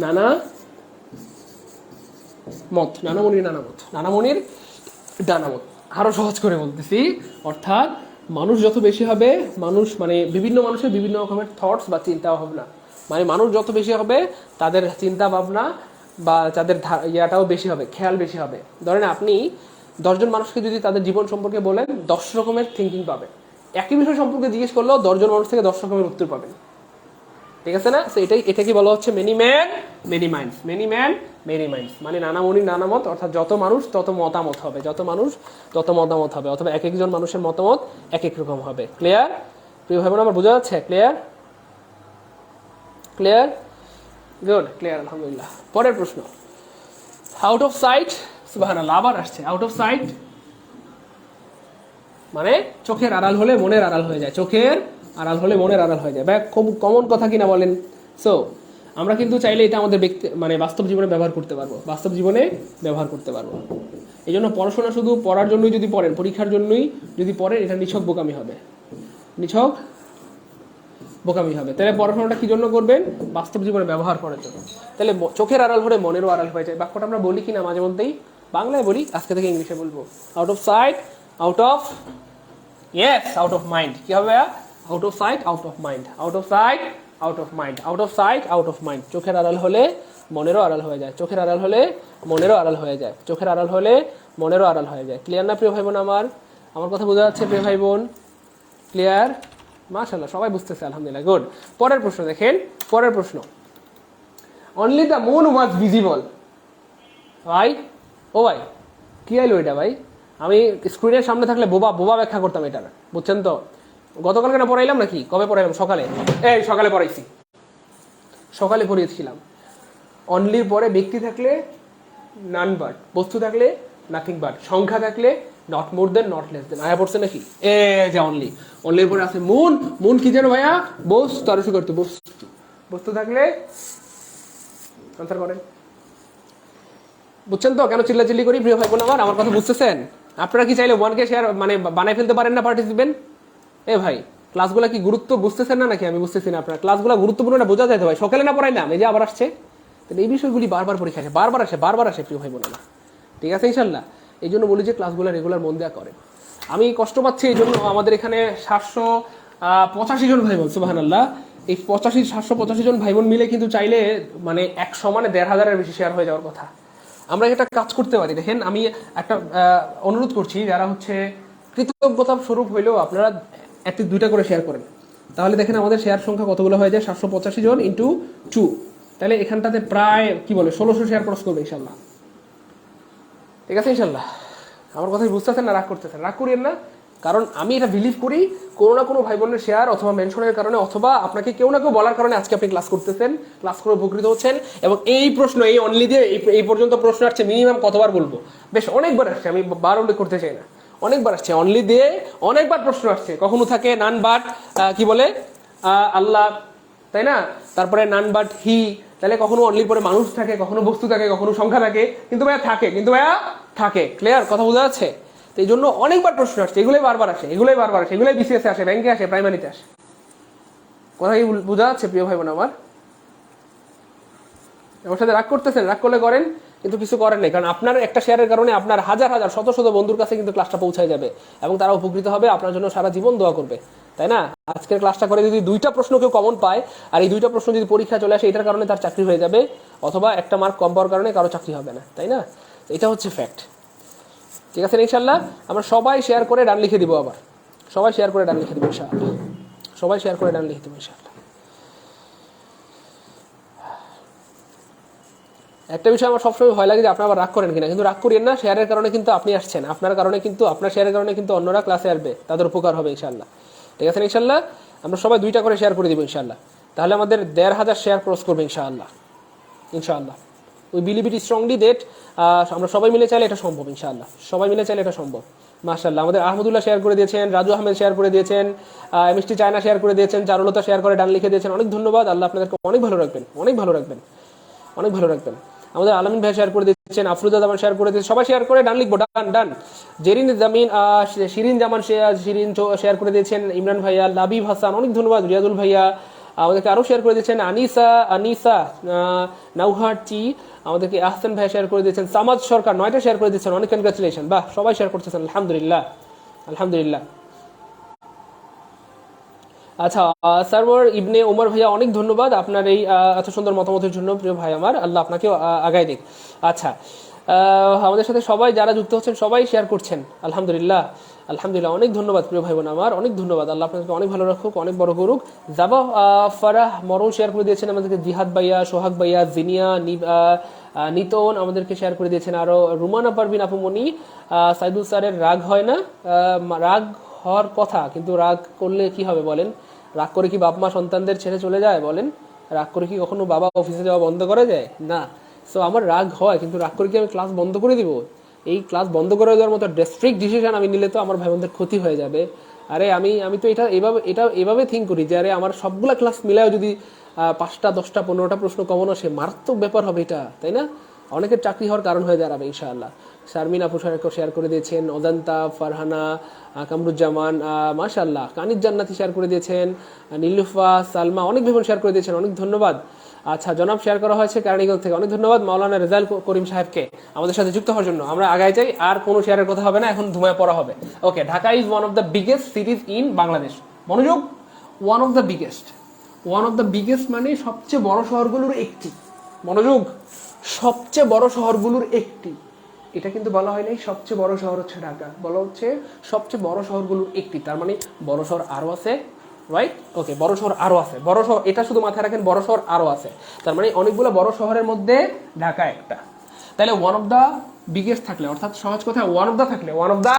নানা মত, নানা মুনির নানা মত, নানা মুনির ডানা মত। আরো সহজ করে বলতেছি, অর্থাৎ মানুষ যত বেশি হবে, মানুষ মানে বিভিন্ন মানুষের বিভিন্ন রকমের থটস বা চিন্তা ভাবনা, মানে মানুষ যত বেশি হবে তাদের চিন্তা ভাবনা বা তাদের ইয়াটাও বেশি হবে, খেয়াল বেশি হবে। ধরেন আপনি 10 জন মানুষকে যদি তাদের জীবন সম্পর্কে বলেন, 10 রকমের থিঙ্কিং পাবেন। একই বিষয় সম্পর্কে জিজ্ঞেস করলেও 10 জন মানুষ থেকে 10 রকমের উত্তর পাবেন, ঠিক আছে না? এটা কি বলা হচ্ছে, many man many minds, many man many minds মানে নানা মুনির নানা মত, অর্থাৎ যত মানুষ তত মতামত হবে, যত মানুষ তত মতামত হবে, অথবা এক একজন মানুষের মতামত এক এক রকম হবে। ক্লিয়ার প্রিয় ভাই বোন, আমার বোঝা যাচ্ছে? ক্লিয়ার ক্লিয়ার গুড, ক্লিয়ার, আলহামদুলিল্লাহ। পরের প্রশ্ন, আউট অফ সাইট, সুবহানাল্লাহ, আবার আসছে আউট অফ সাইট মানে চোখের আড়াল হলে মনের আড়াল হয়ে যায়, চোখের আড়াল হলে মনের আড়াল হয়ে যায়। ভাই খুব কমন কথা কিনা বলেন? সো আমরা কিন্তু চাইলে এটা আমাদের ব্যক্তি মানে বাস্তব জীবনে ব্যবহার করতে পারবো, বাস্তব জীবনে ব্যবহার করতে পারবো। এই জন্য পড়াশোনা শুধু পড়ার জন্যই যদি পড়েন, পরীক্ষার জন্যই যদি পড়েন, এটা নিছক বোকামি হবে, নিছক বোকামি হবে। তাহলে পড়াশোনাটা কি জন্য করবেন? বাস্তব জীবনে ব্যবহার করার জন্য। তাহলে চোখের আড়াল হলে মনেরও আড়াল হয়ে যায়। বাক্যটা আমরা বলি কিনা মাঝে মধ্যেই, বাংলায় বলি, আজকে থেকে ইংলিশে বলবো। Out of sight out of, yes, out of mind. কি হবে? Out of sight out of mind, out of sight out of mind, out of sight out of mind. চোখের আড়াল হলে মনেরও আড়াল হয়ে যায়, চোখের আড়াল হলে মনেরও আড়াল হয়ে যায়, চোখের আড়াল হলে মনেরও আড়াল হয়ে যায়। ক্লিয়ার না প্রিয় ভাই বোন? আমার কথা বোঝা যাচ্ছে প্রিয় ভাই বোন? ক্লিয়ার? মাশাআল্লাহ, সবাই বুঝতেছে, আলহামদুলিল্লাহ, গুড। পরের প্রশ্ন দেখেন, পরের প্রশ্ন, only the moon was visible. ভাই ও ভাই, কি আইলো এটা ভাই? আমি স্ক্রিনের সামনে থাকলে বোবা বোবা ব্যাখ্যা করতাম এটার, বুঝছেন তো? গতকালকে না পড়াইলাম নাকি? কবে পড়াইলাম? সকালে, এই সকালে পড়াইছি, সকালে পড়িয়েছিলাম। অনলির পরে ব্যক্তি থাকলে নান বাট, বস্তু থাকলে নাথিং বাট, সংখ্যা থাকলে not more than not less than. আয়া পড়ছে নাকি? এ যে অনলি, অনলির পরে আছে মুন। মুন কি যেন ভাইয়া? বস্তু, আরো শুরু করতে বস্তু, বস্তু থাকলে আনসার করেন। বুঝছেন তো কেন চিল্লাচিল্লি করি প্রিয় ভাই বোন আমার কথা বুঝতেছেন? আপনারা কি চাইলে 1K শেয়ার মানে বানাই ফেলতে পারেন না পার্টিসিপেন্ট? এ ভাই, ক্লাসগুলো কি গুরুত্ব বুঝতেছেন না নাকি? আমি বুঝতেছি না। আপনার ক্লাসগুলো গুরুত্বপূর্ণ না, বোঝা যায় তো ভাই? সকালে না পড়াইলাম, এই যে আবার আসছে। তাহলে এই বিষয়গুলি বারবার পরীক্ষা আসে, বারবার আসে, বারবার আসে প্রিয় ভাই বোন আমার, ঠিক আছে ইনশাল্লাহ? এই জন্য বলি যে ক্লাসগুলো রেগুলার মন দেওয়া করেন। আমি কষ্ট পাচ্ছি এই জন্য, আমাদের এখানে 785 জন ভাই বোন, সুবহানাল্লাহ, এই 785 জন ভাই বোন মিলে কিন্তু চাইলে মানে এক সমানে 1500-এর বেশি শেয়ার হয়ে যাওয়ার কথা। আমরা একটা কাজ করতে পারি, দেখেন আমি একটা অনুরোধ করছি, যারা হচ্ছে কৃতজ্ঞতা স্বরূপ হইলেও আপনারা একটি 2টা করে শেয়ার করেন। তাহলে দেখেন আমাদের শেয়ার সংখ্যা কতগুলো হয়ে যায়, 785 জন ইন্টু 2, তাহলে এখানটাতে প্রায় কি বলে 1600 শেয়ার ক্রস করবে ইনশাল্লাহ, ঠিক আছে ইনশাল্লাহ? আমার কথাই বুঝতেছেন না রাগ করতেছেন? রাগ করিয়েন না, কারণ আমি এটা বিলিভ করি কোনো না কোনো ভাই বোনের শেয়ার অথবা মেনশনের কারণে অথবা আপনাকে কেউ না কেউ বলার কারণে আজকে আপনি ক্লাস করতেছেন, ক্লাস করে উপকৃত হচ্ছেন। এবং এই প্রশ্ন এই অনলি দিয়ে এই পর্যন্ত প্রশ্ন আসছে মিনিমাম কতবার বলবো, বেশ অনেকবার আসছে, আমি বার উল্লেখ করতে চাই না, অনেকবার আসছে অনলি দিয়ে, অনেকবার প্রশ্ন আসছে। কখনো থাকে নান বাট কি বলে আল্লাহ, তাই না? তারপরে নান বাট হি, তাহলে কখনো অনলির পরে মানুষ থাকে, কখনো বস্তু থাকে, কখনো সংখ্যা থাকে, কিন্তু ভাইয়া থাকে, কিন্তু ভাইয়া থাকে। ক্লিয়ার কথা বোঝা যাচ্ছে? তো এই জন্য অনেকবার প্রশ্ন আসছে, এগুলোই বারবার আসে, এগুলোই বারবার আসে, এগুলোই বিসিএস আসে, ব্যাংকে আসে, প্রাইমারিতে আসে। কথা কি বোঝা যাচ্ছে প্রিয় ভাই বোন আমার? আমার সাথে রাগ করতেছেন? রাগ করলে করেন, কিন্তু কিছু করেন নাই, কারণ আপনার একটা শেয়ারের কারণে আপনার হাজার হাজার শত শত বন্ধুর কাছে কিন্তু ক্লাসটা পৌঁছায় যাবে এবং তারা উপকৃত হবে, আপনার জন্য সারা জীবন দোয়া করবে, তাই না? আজকের ক্লাসটা করে যদি 2টা প্রশ্ন কেউ কমন পায়, আর এই 2টা প্রশ্ন যদি পরীক্ষা চলে আসে, এটার কারণে তার চাকরি হয়ে যাবে, অথবা একটা মার্ক কম পাওয়ার কারণে কারো চাকরি হবে না, তাই না? এটা হচ্ছে ফ্যাক্ট। ঠিক আছে ইনশাল্লাহ? আমরা সবাই শেয়ার করে ডান লিখে দিব, আবার সবাই শেয়ার করে ডান লিখে দেবো ইনশাআল্লাহ, সবাই শেয়ার করে ডান লিখে দেবো ইনশাআল্লাহ। একটা বিষয় আমার সবসময় ভয় লাগে যে আপনারা আবার রাগ করেন কিনা, কিন্তু রাগ করিয়েন না, শেয়ারের কারণে কিন্তু আপনি আসছেন, আপনার কারণে কিন্তু, আপনার শেয়ারের কারণে কিন্তু অন্যরা ক্লাসে আসবে, তাদের উপকার হবে ইনশাআল্লাহ। ঠিক আছে ইনশাআল্লাহ? আমরা সবাই 2টা করে শেয়ার করে দিব ইনশাআল্লাহ, তাহলে আমাদের 1500 শেয়ার ক্রস করবে ইনশাআল্লাহ। ইনশাআল্লাহ we believe it strongly that আমরা সবাই মিলে চাইলে এটা সম্ভব ইনশাআল্লাহ, সবাই মিলে চাইলে এটা সম্ভব। মাশাআল্লাহ, আমাদের আহমদুল্লাহ শেয়ার করে দিয়েছেন, রাজু আহমেদ শেয়ার করে দিয়েছেন, এমএসটি চায়না শেয়ার করে দিয়েছেন, চারুলতা শেয়ার করে ডান লিখে দিয়েছেন, অনেক ধন্যবাদ। আল্লাহ আপনাদেরকে অনেক ভালো রাখবেন, অনেক ভালো রাখবেন, অনেক ভালো রাখবেন। আমাদের আলামিন ভাই শেয়ার করে দিচ্ছেন, আফরুজা জামান শেয়ার করে দিচ্ছেন, সবাই শেয়ার করে ডান লিখবো, ডান ডান। জেরিন জামিন, শিরিন জামান শিরিন শেয়ার করে দিয়েছেন, ইমরান ভাইয়া, লাবিব হাসান, অনেক ধন্যবাদ। রিয়াজুল ভাইয়া আমাদেরকে আরো শেয়ার করে দিয়েছেন, আনিসা নাউহাটি আমাদেরকে, আহসান ভাই শেয়ার করে দিয়েছেন, সামাদ সরকার 9টা শেয়ার করে দিচ্ছেন, অনেক কনগ্রাচুলেশন। বাহ, সবাই শেয়ার করতেছেন, আলহামদুলিল্লাহ আলহামদুলিল্লাহ। আচ্ছা, সার্ভার ইবনে ওমর ভাইয়া অনেক ধন্যবাদ আপনার এই এত সুন্দর মতামতের জন্য প্রিয় ভাই আমার, আল্লাহ আপনাকেও আগায় দিক। আচ্ছা, আমাদের সাথে সবাই যারা যুক্ত হচ্ছেন সবাই শেয়ার করছেন, আলহামদুলিল্লাহ আলহামদুলিল্লাহ, অনেক ধন্যবাদ প্রিয় ভাই বোন আমার, অনেক ধন্যবাদ। আল্লাহ আপনাকে অনেক ভালো রাখুক, অনেক বড় করুক। জাবা ফারাহ মরণ শেয়ার করে দিয়েছেন আমাদেরকে, জিহাদ ভাইয়া, সোহাগ ভাইয়া, জিনিয়া, নিতন আমাদেরকে শেয়ার করে দিয়েছেন, আরো রুমানা পারবিন আপুমনি, সাইদুল স্যারের রাগ হয় না, রাগ হওয়ার কথা, কিন্তু রাগ করলে কি হবে বলেন? রাগ করে কি বাপ মা সন্তানদের ছেড়ে চলে যায় বলেন? রাগ করে কি কখনো বাবা অফিসে যাওয়া বন্ধ করে যায়? না। সো আমার রাগ হয়, কিন্তু রাগ করে কি আমি ক্লাস বন্ধ করে দিব? এই ক্লাস বন্ধ করে দেওয়ার মতো স্ট্রিক্ট ডিসিশন আমি নিলে তো আমার ভাই বোনদের ক্ষতি হয়ে যাবে। আরে আমি তো এভাবে থিঙ্ক করি যে আরে আমার সবগুলা ক্লাস মিলায় যদি 5টা 10টা 15টা প্রশ্ন কমানো, সে মারাত্মক ব্যাপার হবে এটা, তাই না? অনেকের চাকরি হওয়ার কারণ হয়ে দাঁড়াবে ইনশাআল্লাহ। শারমিন আপু শেয়ার করে দিয়েছেন, অজান্তা, ফারহানা, কামরুজ্জামান, মাশাআল্লাহ, কানিজ জান্নাতি শেয়ার করে দিয়েছেন, নীলুফা, সালমা, অনেক ভীষণ শেয়ার করে দিয়েছেন, অনেক ধন্যবাদ। আচ্ছা, জনাব শেয়ার করা হয়েছে কেরানীগঞ্জ থেকে, অনেক ধন্যবাদ মাওলানা রেজাল করিম সাহেবকে আমাদের সাথে যুক্ত হওয়ার জন্য। আমরা আগায় যাই, আর কোনো শেয়ারের কথা হবে না, এখন ধুমায় পড়া হবে। Okay, Dhaka is one of the biggest cities in Bangladesh. মনোযোগ, one of the biggest, one of the biggest মানে সবচেয়ে বড় শহরগুলোর একটি। মনোযোগ, সবচেয়ে বড় শহরগুলোর একটি। এটা কিন্তু বলা হয় নাই সবচেয়ে বড় শহর হচ্ছে ঢাকা, বলা হচ্ছে সবচেয়ে বড় শহরগুলোর একটি। তার মানে বড় শহর আরো আছে, রাইট? ওকে, বড় শহর আরো আছে, বড় শহর, এটা শুধু মাথায় রাখেন, বড় শহর আরো আছে। তার মানে অনেকগুলো বড় শহরের মধ্যে ঢাকা একটা। তাহলে ওয়ান অফ দা বিগেস্ট থাকলে, অর্থাৎ সহজ কথা, ওয়ান অফ দা থাকলে, ওয়ান অফ দা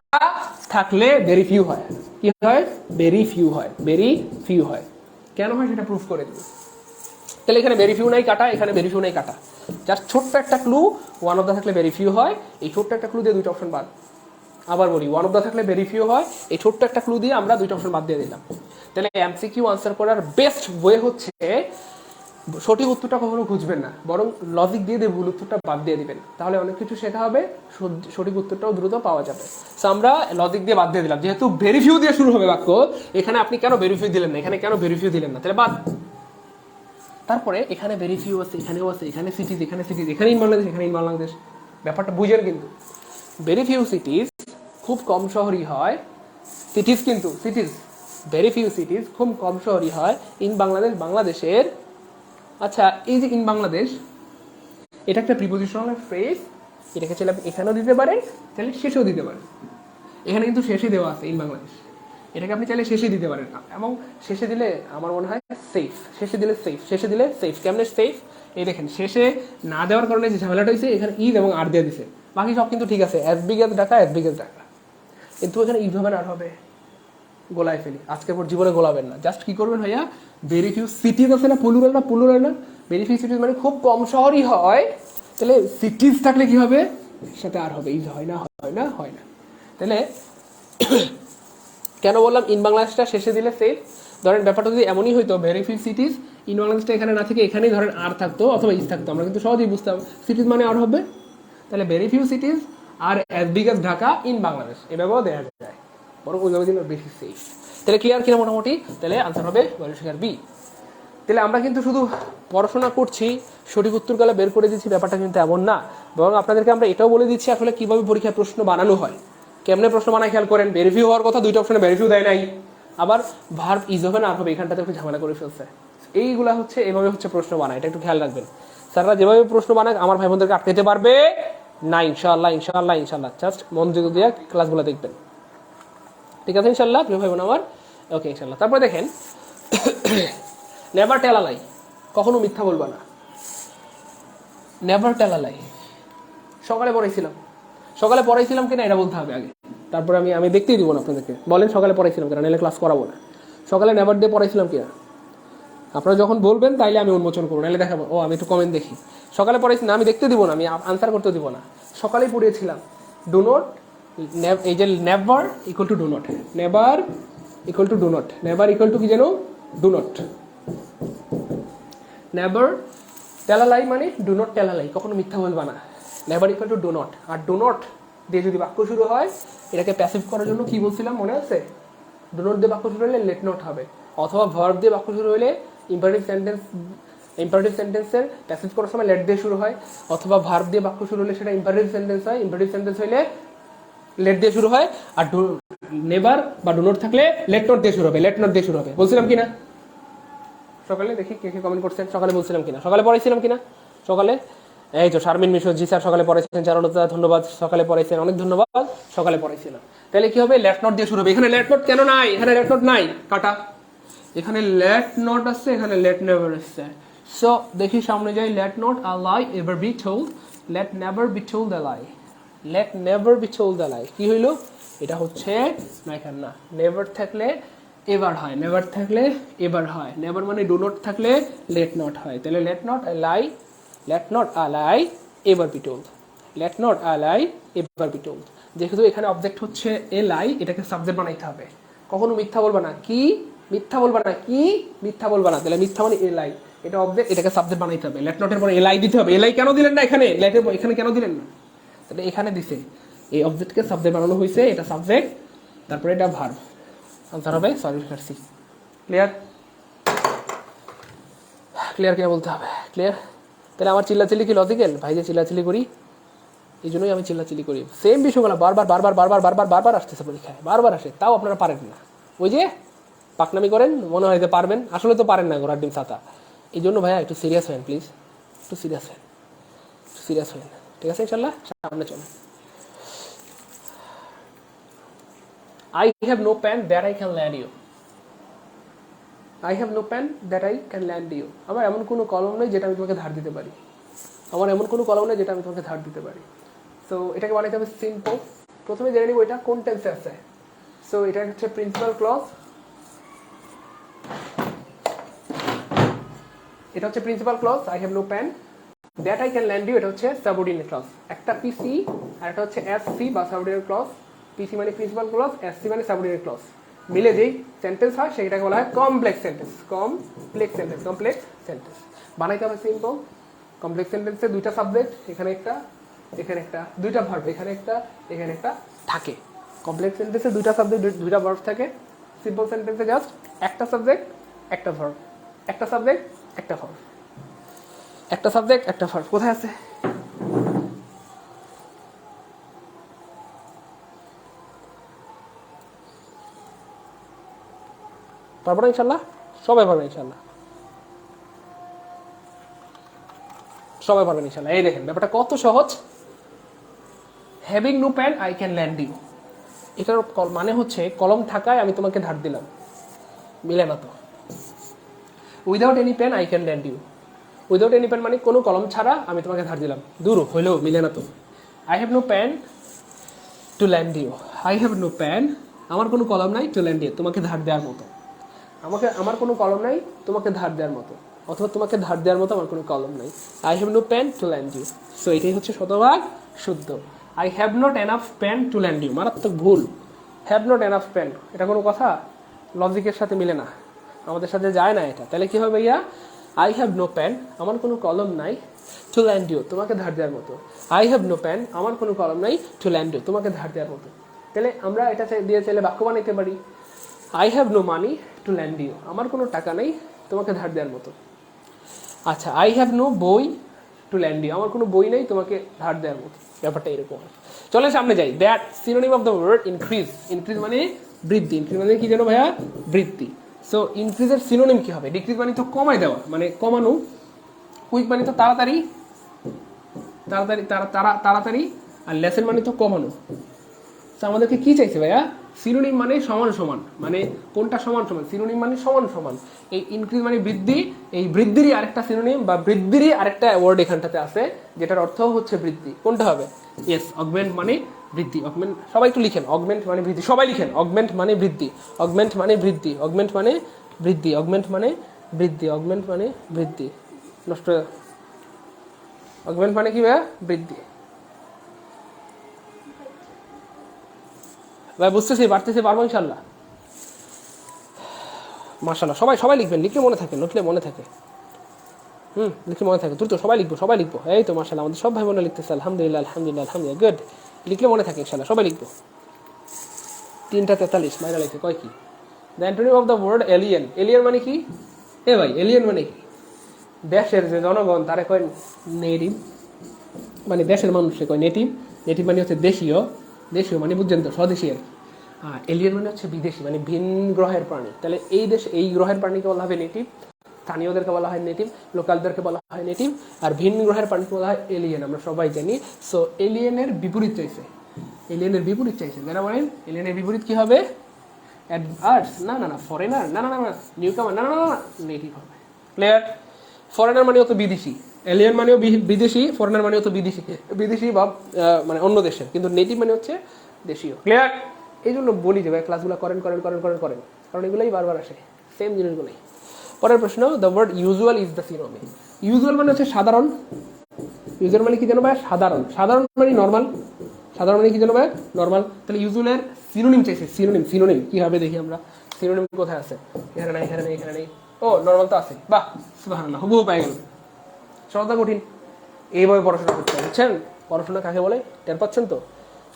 থাকলে ভেরি ফিউ হয়। কি হয়? ভেরি ফিউ হয়, ভেরি ফিউ হয়। কেন হয় সেটা প্রুফ করে দেবো। তাহলে এখানে ভেরি ফিউ নাই কাটা, এখানে ভেরি ফিউ নাই কাটা, যার ছোট্ট একটা ক্লু, ওয়ান অফ দা থাকলে ভেরি ফিউ হয়। এই ছোট্ট একটা ক্লু দিয়ে 2টা অপশন বাদ। আবার বলি, ওয়ান অফ দা থাকলে ভেরি ফিউ হয়, এই ছোট্ট একটা ক্লু দিয়ে আমরা 2টা অপশন বাদ দিয়ে দিলাম। তাহলে এমসিকিউ আনসার করার বেস্ট ওয়ে হচ্ছে সঠিক উত্তরটা কখনো খুঁজবেন না, বরং লজিক দিয়ে ভুল উত্তরটা বাদ দিয়ে দিবেন, তাহলে অনেক কিছু শেখা হবে, সঠিক উত্তরটাও দ্রুত পাওয়া যাবে। সো আমরা লজিক দিয়ে বাদ দিয়ে দিলাম, যেহেতু ভেরি ফিউ দিয়ে শুরু হবে বাক্য, এখানে আপনি কেন ভেরি ফিউ দিলেন না, এখানে কেন ভেরি ফিউ দিলেন না, তাহলে বাদ। তারপরে এখানে ভেরি ফিউ আছে, এখানেও আছে, এখানে সিটিজ, এখানে সিটিজ, এখানে ইন বাংলাদেশ, এখানে ইন বাংলাদেশ। ব্যাপারটা বুঝেন কিন্তু, ভেরি ফিউ সিটিজ, খুব কম শহরই হয় সিটিজ, কিন্তু সিটিজ, ভেরি ফিউ সিটিজ, খুব কম শহরই হয় ইন বাংলাদেশ, বাংলাদেশের। আচ্ছা, এই যে ইন বাংলাদেশ, এটা একটা প্রিপোজিশনাল ফ্রেজ, এটাকে চাইলে আপনি এখানেও দিতে পারেন, চাইলে শেষেও দিতে পারেন। এখানে কিন্তু শেষে দেওয়া আছে ইন বাংলাদেশ, এটাকে আপনি চাইলে শেষে দিতে পারেন, এবং শেষে দিলে আমার মনে হয় সেফ, শেষে দিলে সেফ, শেষে দিলে সেফ। কেমনে সেফ? এই দেখেন, শেষে না দেওয়ার কারণে যে ঝামেলাটা হয়েছে, এখানে ইজ এবং আর দিয়ে দিছে, বাকি সব কিন্তু ঠিক আছে, as big as Dhaka, as big as Dhaka. কিন্তু এখানে ইজ হবে না, আর হবে গোলায় ফেলি। আজকের পর জীবনে গোলাবেন না। জাস্ট কি করবেন ভাইয়া, ভেরি ফিউ সিটিজ আছে না, প্লুরাল না, প্লুরাল না, ভেরি ফিউ সিটিজ মানে খুব কম শহরই হয়, তাহলে সিটিজ থাকলে কি হবে, সাথে আর হবে, ইজ হয় না, হয় না, হয় না। তাহলে কেন বললাম ইন বাংলাদেশটা শেষে দিলে সেফ? ধরেন ব্যাপারটা যদি এমনই হইতো, ভেরি ফিউ সিটিজ, ইন বাংলাদেশটা এখানে না থেকে এখানেই ধরেন আর থাকতো অথবা ইজ থাকতো, আমরা কিন্তু সহজেই বুঝতাম সিটিজ মানে আর হবে। তাহলে very few cities are as big as Dhaka in Bangladesh, এভাবেও দেওয়া যায়, বরং ওইভাবে দিলে বেশি সেফ। তাহলে ক্লিয়ার কিনা মোটামুটি? তাহলে আনসার হবে বর্গীয় বি। তাহলে আমরা কিন্তু শুধু পড়াশোনা করছি, সঠিক উত্তরগুলো বের করে দিচ্ছি, ব্যাপারটা কিন্তু এমন না, বরং আপনাদেরকে আমরা এটাও বলে দিচ্ছি আসলে কিভাবে পরীক্ষায় প্রশ্ন বানানো হয়। কেমনে প্রশ্ন বানায় খেয়াল করেন, ভেরিফিউ হওয়ার কথা, দুইটা অপশনে ভেরিফিউ দেয় নাই, আবার ভার্ব ইজ হবে না আর হবে, এখানটাতে একটু ঝামেলা করে ফেলছে। এইগুলা হচ্ছে এভাবে হচ্ছে প্রশ্ন বানায়, এটা একটু খেয়াল রাখবেন। স্যাররা যেভাবে প্রশ্ন বানায় আমার ভাই বোনদেরকে আটকাতে পারবে না, ইনশাআল্লাহ, ইনশাআল্লাহ, ইনশাআল্লাহ। জাস্ট মনোযোগ দিয়ে ক্লাসগুলো দেখবেন, ঠিক আছে ইনশাআল্লাহ প্রিয় ভাই বোন আমার? ওকে ইনশাআল্লাহ। তারপরে দেখেন, নেভার টেল আ লাই, কখনো মিথ্যা বলবা না। নেভার টেল আ লাই সকালে পড়াইছিলাম কিনা এটা বলতে হবে আগে, তারপরে আমি দেখতেই দিব না আপনাদেরকে। বলেন সকালে পড়াইছিলাম কিনা, নাহলে ক্লাস করাবো না। সকালে নেভার দিয়ে পড়াইছিলাম কিনা আপনারা যখন বলবেন তাইলে আমি উন্মোচন করবো, নাহলে দেখাবো ও আমি একটু কমেন্ট দেখি। সকালে পড়াইছি না, আমি দেখতে দিব না, আমি আনসার করতে দিব না। সকালেই পড়িয়েছিলাম ডু নট, এই যে never equal to do not, never equal to do not, never equal two কি যেন ডু নট। নেভার টেল আ লাই মানে ডু নট টেল আ লাই, কখনো মিথ্যা বলবা না। Never equal to do not, আর ডু নট দিয়ে যদি বাক্য শুরু হয়, এটাকে প্যাসিভ করার জন্য কি বলছিলাম মনে আছে? ডু নট দিয়ে বাক্য শুরু হলে লেট নট হবে, অথবা ভার্ব দিয়ে বাক্য শুরু হলে ইম্পারেটিভ সেন্টেন্সের প্যাসেজ করার সময় লেট দিয়ে শুরু হয়, অথবা ভার্ব দিয়ে বাক্য শুরু হলে সেটা ইম্পারেটিভ সেন্টেন্স হয়, ইম্পারেটিভ সেন্টেন্স হইলে লেট দিয়ে শুরু হয়। আর নেভার বা ডু নট থাকলে লেট নট দিয়ে শুরু হবে, লেট নট দিয়ে শুরু হবে। বলছিলাম কিনা সকালে? দেখি কে কে কমেন্ট করছেন, সকালে বলছিলাম কিনা, সকালে পড়াইছিলাম কিনা সকালে? এই তো শারমিন মিশর, জি স্যার সকালে পড়াইছেন, চারুলতা ধন্যবাদ, সকালে পড়াইছেন, অনেক ধন্যবাদ, সকালে পড়াইছিলাম। তাহলে কি হবে, লেট নট দিয়ে শুরু হবে। এখানে লেট নট কেন নাই? এখানে লেট নট নাই, কাটা। এখানে লেট নট আসছে, এখানে লেট নেভার আসছে। সো দেখি সামনে যাই, let not a lie ever be told, let never be told a lie, let never be told a lie. কি হইলো? এটা হচ্ছে না, এখানে না, নেভার থাকলে এবার হয়, নেভার থাকলে এবার হয়, নেভার মানে ডু নট থাকলে লেট নট হয়। তাহলে late not a lie, late not a lie ever be told, late not a lie ever be told. যেহেতু এখানে অবজেক্ট হচ্ছে এ লাই, এটাকে সাবজেক্ট বানাইতে হবে। কখনো মিথ্যা বলবা না, কি মিথ্যা বলবা না, কি মিথ্যা বলবা না। তাহলে মিথ্যা মানে এলাই, এটা অবজেক্ট, এটাকে সাবজেক্ট বানাইতে হবে। লেট নটের পরে এলাই দিতে হবে। এলাই কেন দিলেন না এখানে? লেটের এখানে কেন দিলেন না? তাহলে এখানে দিছে, এই অবজেক্টকে সাবজেক্ট বানানো হয়েছে, এটা সাবজেক্ট, তারপরে এটা ভার্ব। আনসার হবে সরি সি। ক্লিয়ার? ক্লিয়ার কিনা বলতে হবে, ক্লিয়ার? তাহলে আমার চিল্লাচিল্লি কি লজিক্যাল? ভাই যে চিল্লাচিল্লি করি, এই জন্যই আমি চিল্লাচিল্লি করি। সেম বিষয়গুলো বারবার বারবার বারবার বারবার বারবার আসতেছে পরীক্ষায়, বারবার আসে, তাও আপনারা পারেন না। ওই যে পাকনামি করেন, মনে হয় যে পারবেন, আসলে তো পারেন না, ঘোড়ার ডিম ছাতা। এই জন্য ভাইয়া একটু সিরিয়াস হবেন প্লিজ, একটু সিরিয়াস হবেন, একটু সিরিয়াস হবেন, ঠিক আছে ইনশাল্লাহ? সামনে চলেন। I have no pen that I can lend you. I have no pen that I can lend you. আমার এমন কোনো কলম নেই যেটা আমি তোমাকে ধার দিতে পারি। আমার এমন কোনো কলম নেই যেটা আমি তোমাকে ধার দিতে পারি। সো এটাকে বানাইতে হবে সিম্পল। প্রথমে জেনে নিব এটা কোন টেন্সে আছে। সো এটা হচ্ছে প্রিন্সিপাল ক্লজ, এটা হচ্ছে principal clause. I have no pen that I can lend you, এটা হচ্ছে সাবঅর্ডিনেট ক্লজ। একটা পিসি আর এটা হচ্ছে এসসি বা সাবঅর্ডিনেট ক্লজ। পিসি মানে প্রিন্সিপাল ক্লজ, এসসি মানে সাবঅর্ডিনেট ক্লজ। মিলে যেই সেন্টেন্স হয় সেটাকে বলা হয় complex sentence. Complex sentence, complex sentence বানাইতে হবে সিম্পল। কমপ্লেক্স সেন্টেন্সে দুইটা সাবজেক্ট, এখানে একটা, এখানে একটা, দুইটা ভার্ব, এখানে একটা, এখানে একটা থাকে। কমপ্লেক্স সেন্টেন্সে দুইটা সাবজেক্ট, দুইটা ভার্ব থাকে। সিম্পল সেন্টেন্সে জাস্ট একটা সাবজেক্ট, একটা ভার্ব, একটা সাবজেক্ট, একটা ভার্ব, একটা সাবজেক্ট, একটা ভার্ব। কোথায় আছে? পারবো না ইনশাল্লাহ? সবাই পারবেন ইনশাল্লাহ, সবাই পারবেন ইনশাল্লাহ। এই দেখেন ব্যাপারটা কত সহজ। Having no pen I can lend you, এটার মানে হচ্ছে কলম থাকায় আমি তোমাকে ধার দিলাম। মিলে না তো। Without any pen I can lend you, without any pen মানে কোনো কলম ছাড়া আমি তোমাকে ধার দিলাম। দূর হইলেও মিলে না তো। I have no pen to lend you. I have no pen, আমার কোনো কলম নাই, টু ল্যান্ড ইউ, তোমাকে ধার দেওয়ার মতো। আমার কোনো কলম নাই তোমাকে ধার দেওয়ার মতো, অথবা তোমাকে ধার দেওয়ার মতো আমার কোনো কলম নাই। I have no pen to lend you. So এটাই হচ্ছে শতভাগ শুদ্ধ। I have not enough pen to lend you, মারাত্মক ভুল। হ্যাভ নট এনাফ পেন, এটা কোনো কথা? লজিকের সাথে মিলে না, আমাদের সাথে যায় না এটা। তাহলে কী হবে ভাইয়া? আই হ্যাভ নো পেন, আমার কোনো কলম নাই, টু ল্যান্ড ইউ, তোমাকে ধার দেওয়ার মতো। আই হ্যাভ নো পেন, আমার কোনো কলম নাই, টু ল্যান্ড ইউ, তোমাকে ধার দেওয়ার মতো। তাহলে আমরা এটা দিয়ে চাইলে বাক্য বানাইতে পারি। I have no money to lend you, আমার কোনো টাকা নেই তোমাকে ধার দেওয়ার মতো। আচ্ছা, আই হ্যাভ নো বই টু ল্যান্ড ইউ, আমার কোনো বই নেই তোমাকে ধার দেওয়ার মতো। ব্যাপারটা এরকম। চলে সামনে যাই। That synonym of the word increase. Increase মানে বৃদ্ধি। ইনক্রিজ মানে কি জানো ভাইয়া? বৃদ্ধি। সো ইনক্রিজের সিনোনিম কি হবে? ডিক্রিজ মানে তো কমাই দেওয়া, মানে কমানো। কুইক মানে তো তাড়াতাড়ি, তাড়াতাড়ি। আর লেসেন মানে তো কমানো। তো আমাদেরকে কি চাইছে ভাইয়া? সিনোনিম মানে সমান সমান, মানে কোনটা সমান সমান? সিনোনিম মানে সমান সমান। এই ইনক্রিজ মানে বৃদ্ধি, এই বৃদ্ধিরই আরেকটা সিনোনিম বা বৃদ্ধিরই আরেকটা ওয়ার্ড এখানটাতে আছে যেটার অর্থ হচ্ছে বৃদ্ধি। কোনটা হবে? ইয়েস, অগমেন্ট মানে বৃদ্ধি। অগমেন্ট সবাই একটু লিখেন, অগমেন্ট মানে বৃদ্ধি, সবাই লিখেন। অগমেন্ট মানে বৃদ্ধি, অগমেন্ট মানে বৃদ্ধি, অগমেন্ট মানে বৃদ্ধি, অগমেন্ট মানে বৃদ্ধি, অগমেন্ট মানে বৃদ্ধি। নষ্ট, অগমেন্ট মানে কি ভাইয়া? বৃদ্ধি। ভাই বুঝতেছি, পারতেছি, পারবো ইনশাল্লাহ। মাশাল্লাহ, সবাই লিখবেন, লিখলে মনে থাকে, লিখলে মনে থাকে। লিখলে মনে থাকে, দ্রুত সবাই লিখবো। এই তো মাশাল্লাহ, আমাদের সব ভাই বোনেরা লিখতেছে। আলহামদুলিল্লাহ, গুড। লিখলে মনে থাকে ইনশাল্লাহ, সবাই লিখবো। 3:43 মাইরা লিখে কয় কি? The antonym of the word alien. Alien মানে কি? ভাই এলিয়েন মানে কি? দেশের যে জনগণ তারা কয় নেটিভ, মানে দেশের মানুষে কয় নেটিভ। নেটিভ মানে হচ্ছে দেশীয় মানে বুঝছেন তো, স্বদেশী আর কি। এলিয়েন মানে হচ্ছে বিদেশি, মানে ভিন গ্রহের প্রাণী। তাহলে এই গ্রহের প্রাণীকে বলা হবে নেটিভ, স্থানীয়দেরকে বলা হয় নেটিভ, লোকালদেরকে বলা হয় নেটিভ, আর ভিন গ্রহের প্রাণীকে বলা হয় এলিয়েন, আমরা সবাই জানি। সো এলিয়েনের বিপরীত চাইছে, যারা বলেন এলিয়েনের বিপরীত কি হবে? অ্যাডভার্স, না, ফরেনার, না, নিউকামার, না, নেটিভ হবে। ক্লিয়ার? ফরেনার মানেও তো বিদেশি, এলিয়েন মানেও বিদেশি, ফরেনার মানেও তো বিদেশি বা মানে অন্য দেশের, কিন্তু নেটিভ মানে হচ্ছে দেশীয়। ক্লিয়ার? এই জন্য বলি যে ভাই ক্লাসগুলো করেন, কারণ এগুলোই বারবার আসে, সেম জিনিসগুলোই। পরের প্রশ্ন, the word usual is the synonym. Usual মানে হচ্ছে সাধারণ। ইউজুয়াল মানে কি জানো ভাই? সাধারণ মানে নর্মাল। সাধারণ মানে কি জানো ভাই? নর্মাল। তাহলে ইউজুয়ালের সিনোনিম চাইছে। সিনোনিম কি হবে দেখি আমরা। সিনোনিম কোথায় আছে? এখানে নেই। ও, নর্মাল তো আছে। বাহ, সুবহানাল্লাহ, হুবহু পাই গেল। সরলতা কঠিন, এইভাবে পড়াশোনা করতে হয়, বুঝছেন? পড়াশোনা কাকে বলে টের পাচ্ছেন তো?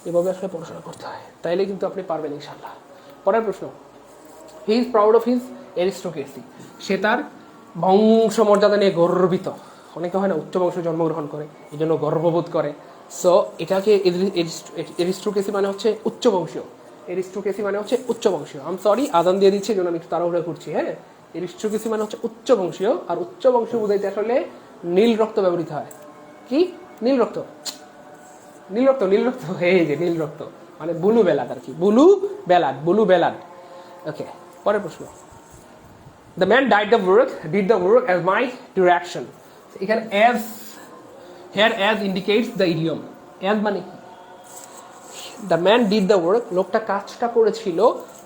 এভাবে আসলে পড়াশোনা করতে হয়, তাইলে কিন্তু আপনি পারবেন ইনশাল্লাহ। পরের প্রশ্ন, he is proud of his aristocracy. সে তার বংশমর্যাদা নিয়ে গর্বিত। অনেকে হয় না উচ্চ বংশে জন্মগ্রহণ করে, এই জন্য গর্ববোধ করে। সো এটাকে এরিস্টোক্রেসি মানে হচ্ছে উচ্চবংশীয়। আম সরি, আদান দিয়ে দিচ্ছি, এই জন্য আমি একটু তাড়াহুড়া করছি। হ্যাঁ, এরিস্টোক্রেসি মানে হচ্ছে উচ্চবংশীয়, আর উচ্চবংশীয় বুঝাইতে আসলে নীল রক্ত ব্যবহৃত হয়। কি? নীল রক্ত, এই যে নীল রক্ত মানে ব্লু ব্লাড আর কি, ব্লু ব্লাড। ওকে, পরের প্রশ্ন, the man did the work as my direction. এখানে as indicates the idiom. As মানে কি? The man did the work, লোকটা কাজটা করেছিল,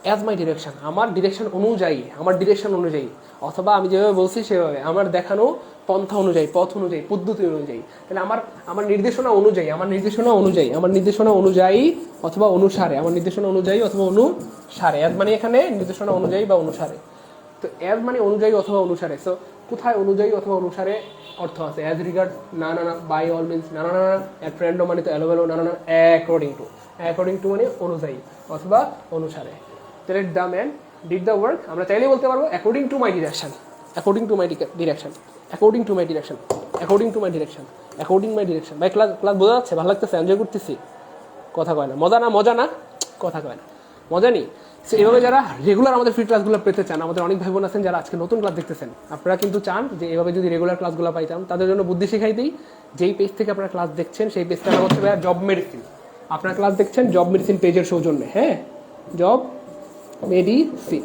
অ্যাজ মাই ডিরেকশন, আমার ডিরেকশন অনুযায়ী, অথবা আমি যেভাবে বলছি সেভাবে, আমার দেখানো পন্থা অনুযায়ী, পথ অনুযায়ী, পদ্ধতি অনুযায়ী। তাহলে আমার নির্দেশনা অনুযায়ী অথবা অনুসারে, অ্যাজ মানে এখানে নির্দেশনা অনুযায়ী বা অনুসারে। তো অ্যাজ মানে অনুযায়ী অথবা অনুসারে। সো কোথায় অনুযায়ী অথবা অনুসারে অর্থ আছে? অ্যাজ রিগার্ড, না, বাই অল মিনস, না, অ্যাট র্যান্ডম মানে তো এলোমেলো, না, অ্যাকর্ডিং টু মানে অনুযায়ী অথবা অনুসারে। তাহলে the man did the work, আমরা চাইলেই বলতে পারবো অ্যাকর্ডিং টু মাই ডিরেকশন। ভাই ক্লাস বোঝা যাচ্ছে? ভালো লাগতেছে? এনজয় করতেছি? কথা কয় না, মজা নেই। সো এভাবে যারা রেগুলার আমাদের ফ্রি ক্লাসগুলো পেতে চান, আমাদের অনেক ভাই বোন আছেন যারা আজকে নতুন ক্লাস দেখতেছেন, আপনারা কিন্তু চান যে এভাবে যদি রেগুলার ক্লাসগুলো পাইতাম, তাদের জন্য বুদ্ধি শিখাই দিই। যেই পেজ থেকে আপনারা ক্লাস দেখছেন সেই পেজটা নাম হচ্ছে জব মেডিসিন। আপনারা ক্লাস দেখছেন জব মেডিসিন পেজের সৌজন্যে। হ্যাঁ, জব মেডিসিন।